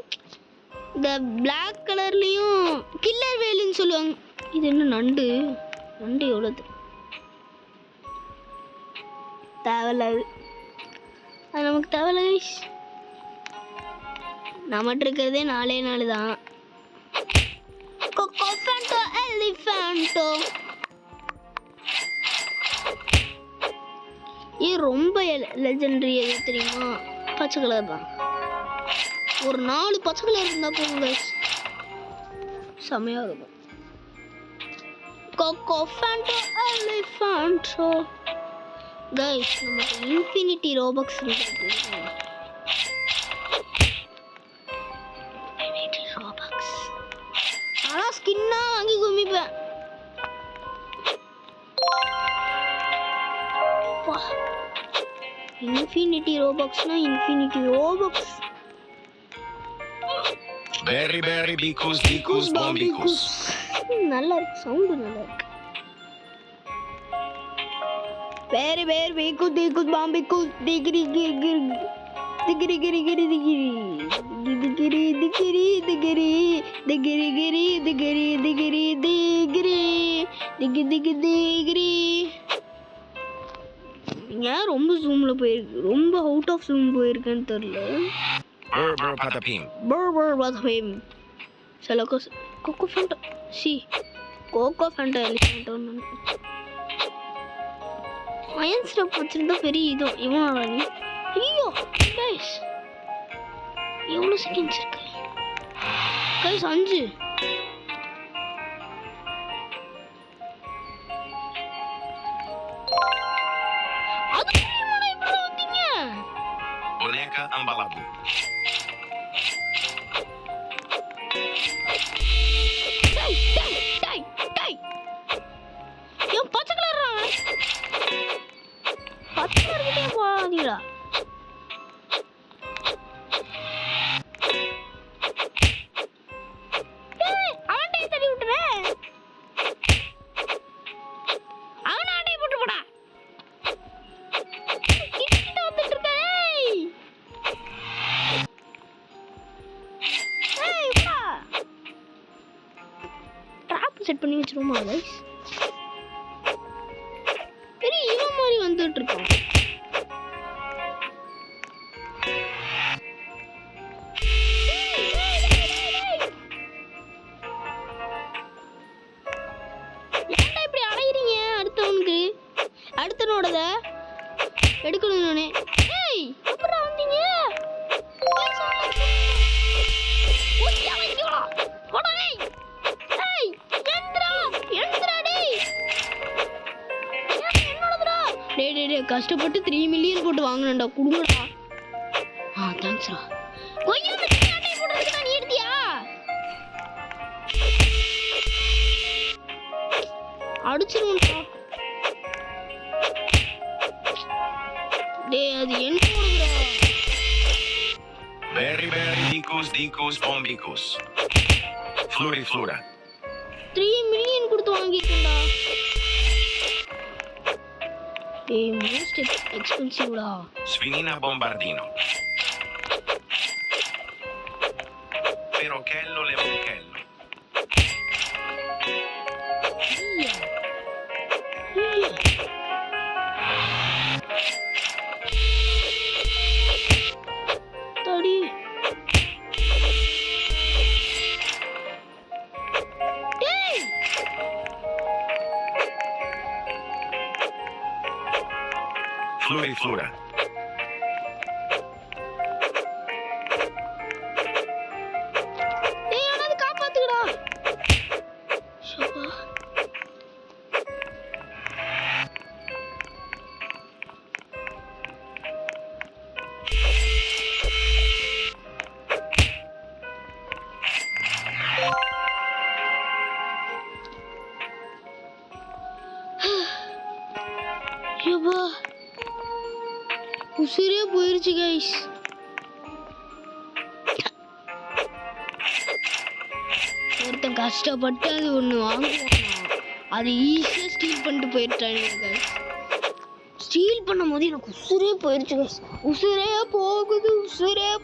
இந்த பிளாக் கலர்லேயும் கில்லர் வேலுன்னு சொல்லுவாங்க. இது என்ன நண்டு எவ்வளோது தேவையில்லாது, அது நமக்கு தேவையில்ல கைஸ். நம்மகிட்ட இருக்கிறதே 4 தான். கோகோஃபேண்டோ எலிஃபண்ட்டோ இது ரொம்ப லெஜெண்டரி. எது தெரியுமா? பச்சை கலர் தான். ஒரு 4 பச்சை கலர் இருந்தால் போதும் கைஸ், செமையாக இருக்கும். கோகோஃபேண்டோ எலிஃபண்ட்டோ கைஸ். நமக்கு இன்ஃபினிட்டி ரோபக்ஸ் இருக்கு. ஆனால் ஸ்கின்னா வாங்கி குமிப்பேன். இன்ஃபினிட்டி ரோபக்ஸ்னா infinity Robux. Berry berry bicus dicus bombicus. நல்லா இருக்கு, சவுண்டு நல்லா இருக்கு. Berry berry bicus dicus bombicus digri digri digri digri digri digri digri digri digri digri digri digri digri digri. ஏன் ரொம்ப ஜூம்ல போயிருக்கு, ரொம்ப அவுட் ஆஃப் ஜூம் போயிருக்குன்னு தெரியல. Burr patapim. Patapim. Salakos Cocofanto. See, Cocofanto elephant. Iron stuff வச்சிருந்தா பெரிய இதோ இவன் ஆளானி. ஐயோ guys, எவ்வளோ செகண்ட்ஸ் இருக்கு guys? 5. அது என்ன இப்படி வந்தீங்க? Boneca ambalabu. பச்சை கலர் கிட்டே போறீங்களா? அவன்டே தள்ளி விட்டுறேன். அவன் ஆட்டை போட்டு போடா. கிட்ட வந்துட்டு இருக்க. ட்ராப் செட் பண்ணி வச்சிருவோமா கைஸ்? பெரிய இவன் மாதிரி வந்துட்டு இருக்கான். ஏன்டா இப்படி அடையிறீங்க? அடுத்தனோடத எடுக்கணும் நானே. ஏய் அப்புறம் வந்தீங்க. கஷ்டப்பட்டு 3 மில்லியன் போட்டு வாங்கினேன்டா, குடுங்கடா. தேங்க்ஸ்டா. கொய்யா போடுறதுக்கு நீ எடுத்தியா? அடிச்சிருவா. டேய் அது என்னோடா. Berry dicus bombicus. Flora. 3 million கொடுத்து வாங்கிட்டேன்டா. டேய் most எக்ஸ்பென்சிவ்டா. Sfinina bombardino. Perochello lemonchello. தடி டேய் Flora. டேய் அவனை காப்பாத்துடா. ஷப்பா ஷப்பா உசிரே போயிருச்சு கைஸ். ஒருத்தன் கஷ்டப்பட்டு அது ஒன்று வாங்குவான், அது ஈஸியாக ஸ்டீல் பண்ணிட்டு போயிட்டாங்க கைஸ். ஸ்டீல் பண்ணும் போது எனக்கு உசுரே போயிருச்சு கைஸ். உசுரே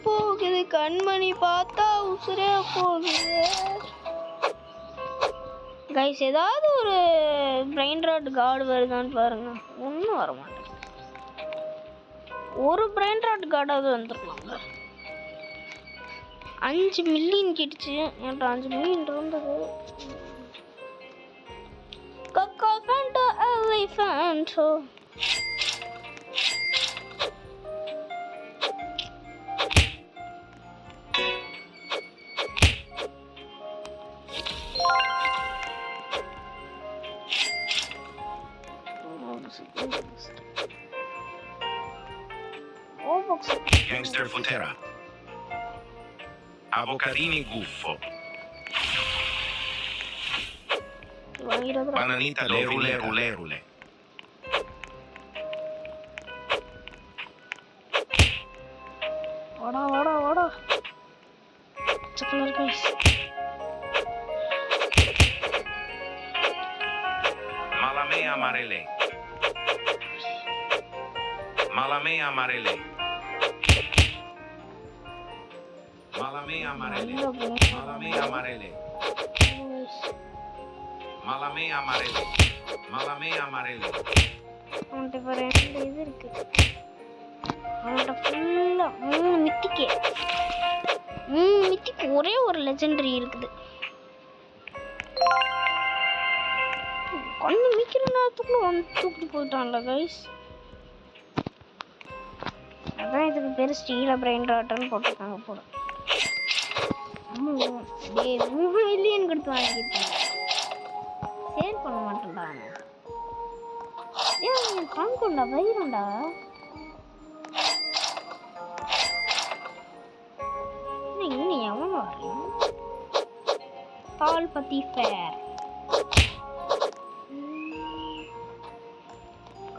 போகுது கண்மணி பார்த்தா உசுரே போகுது கைஸ். ஏதாவது ஒரு பிரெயின் ராட் கார்டு வருதான்னு பாருங்க. ஒன்றும் வர மாட்டேன். ஒரு பிரெயின் ராட் கார்டாவது வந்துருக்கலாங்க. 5 மில்லியன் கிட்டுச்சு. என்கிட்ட 5 மில்லியன் இருந்தது. கக்கா ஃபேண்டா எலிஃபேண்டோ. Gangster Futera. Avocadini guffo. Bananita lerule. வாடா சக்கலர் guys. Malame amarele. Malame amarele. Malame amarele. Malame amarele. Malame amarele. Malame amarele. அவன்கிட்ட இப்போ 2 இது இருக்கு. அவன்கிட்ட ஃபுல்லாக 3 மித்திக்கு ஒரே ஒரு லெஜெண்டரி இருக்குது. கண்ணு மிக்கிற நேரத்துக்குள்ள வந்து தூக்கிட்டு போயிட்டான்ல கைஸ். அதான் இதுக்கு பேர் ஸ்டீல பிரெயின் ராட்னு போட்டிருக்காங்க போல. டேய் 3 மில்லியன் கொடுத்து வாங்கிட்டாங்க. சேல் பண்ண மாட்டேன்டா அவன். ஏன் காங்கொண்டா வைரண்டா. இன்னும் எவன் வரையும் தால் பத்தி ஃபேர்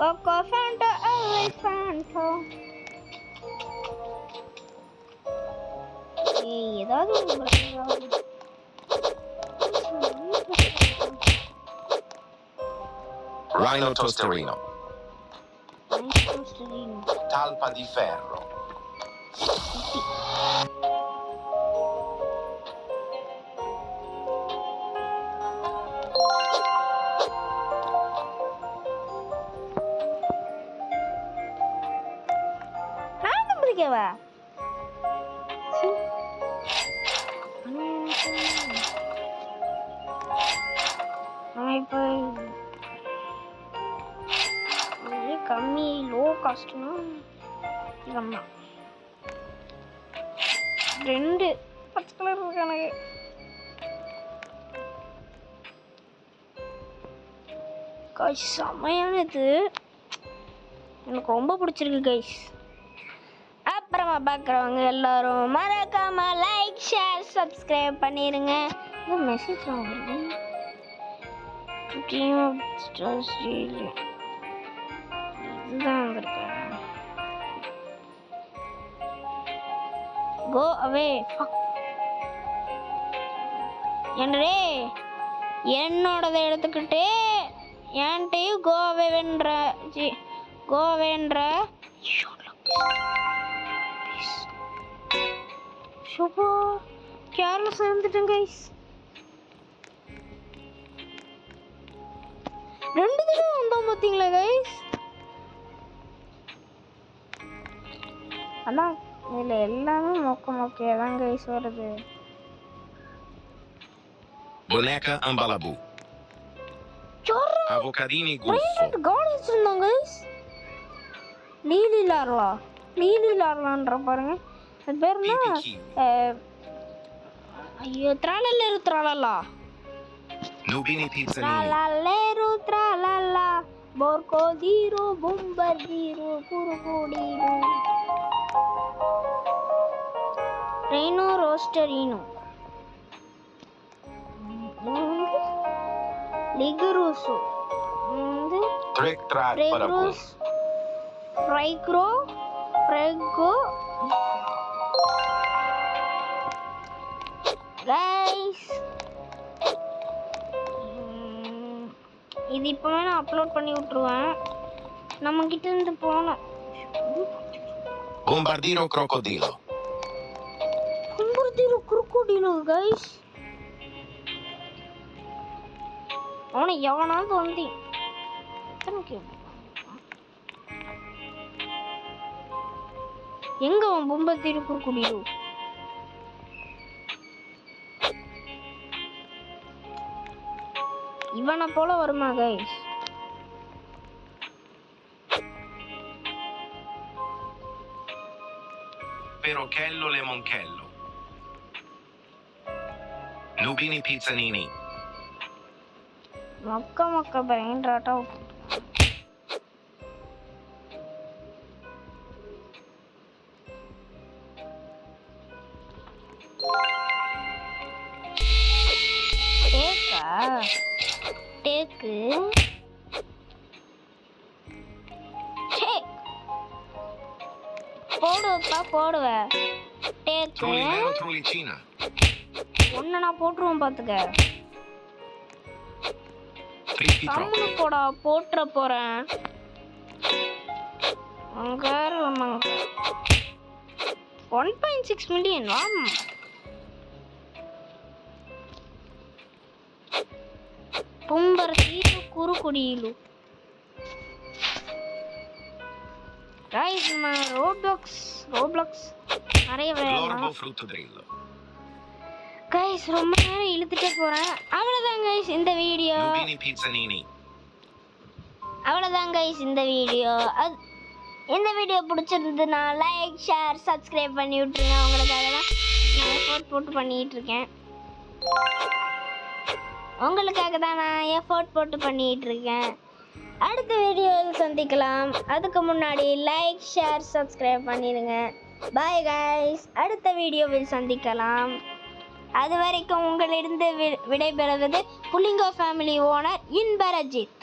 கோகோ ஃபேண்டா எலிஃபேண்டோ. ஏய் ஏதாவது Rhino Tosterino. Talpa di ferro. பிடிக்கவா இப்போ கம்மி லோ காஸ்ட்னா இதம்மா 2 பச்சை கலர் இருக்கானுங்க. கைஸ் செமையானது, எனக்கு ரொம்ப பிடிச்சிருக்கு கைஸ். அப்புறமா பார்க்குறவங்க எல்லாரும் மறக்காம லைக் ஷேர் சப்ஸ்கிரைப் பண்ணிடுங்க. மெசேஜ் வருது. டீம் ஆஃப் ஸ்டார்ஸ் இதுதான் வந்திருக்கு. கோ அவே. என்னடே என்னோடதை எடுத்துக்கிட்டு என்கிட்டயும் கோவேன்ற சூப்பா கேர்லெஸ் இருந்துட்டேன் கைஸ். 2 தடவை வந்தோம் பார்த்தீங்களா கைஸ். அதான் இதில் எல்லாமே மொக்கையாக தான் கைஸ் வருது. Boneca Ambalabu. Avocadini Guffo. காலி வச்சுருந்தோம் கைஸ். லீலி லார்லான்ற பாருங்க. அது பேர் என்ன? ஐயோ த்ராலல்லா. Nubini Pizzanini. த்ராலல்லேரு த்ராலல்லா. போர்கோதீரோ பொம்பர்தீரோ குறுகோடீரோ. ரெய்னோ ரோஸ்டரினோ. லிகுருசு. Trick track Parabu. ஃப்ரைக்ரோ. Guys இது இப்போவே நான் அப்லோட் பண்ணி விட்டுருவேன். நம்ம கிட்ட இருந்து போனோம். Bombardino Crocodilo. குறுக்கோடிலோ கைஸ். அவனை எவனாவது வந்து எங்க அவன் பொம்பத்தீரு குறுக்குடிலோ? இவனை போல வருமா guys? Perochello Lemonchello. Nubini Pizzanini. மொக்க பிரெயின் ராட்டா. டேக்கு போடுவேன். டேக்கு ஒன்னு நான் போட்டுருவேன் பாத்துக்க. கம்முனு போடா போட்டுற போறேன். 1.6 மில்லியன் வாம். பொம்பர்தீரு குறுக்குடிலு. கைஸ் நம்ம ரோப்ளாக்ஸ் நிறைய விளையாடலாம் கைஸ். ரொம்ப நேரம் இழுத்துட்டே போறேன். அவ்வளவுதான் கைஸ் இந்த வீடியோ. இந்த வீடியோ பிடிச்சிருந்ததுன்னா லைக் ஷேர் சப்ஸ்கிரைப் பண்ணி விட்டுருங்க. உங்களுக்காக தான் நான் எஃபோர்ட் போட்டு பண்ணிட்டு இருக்கேன். அடுத்த வீடியோவில் சந்திக்கலாம். அதுக்கு முன்னாடி லைக் ஷேர் சப்ஸ்கிரைப் பண்ணிடுங்க. Bye guys. அடுத்த வீடியோவில் சந்திக்கலாம். அது வரைக்கும் உங்களிடம் விடைபெறுவது புலிங்கோ ஃபேமிலி ஓனர் இன்பரஜித்.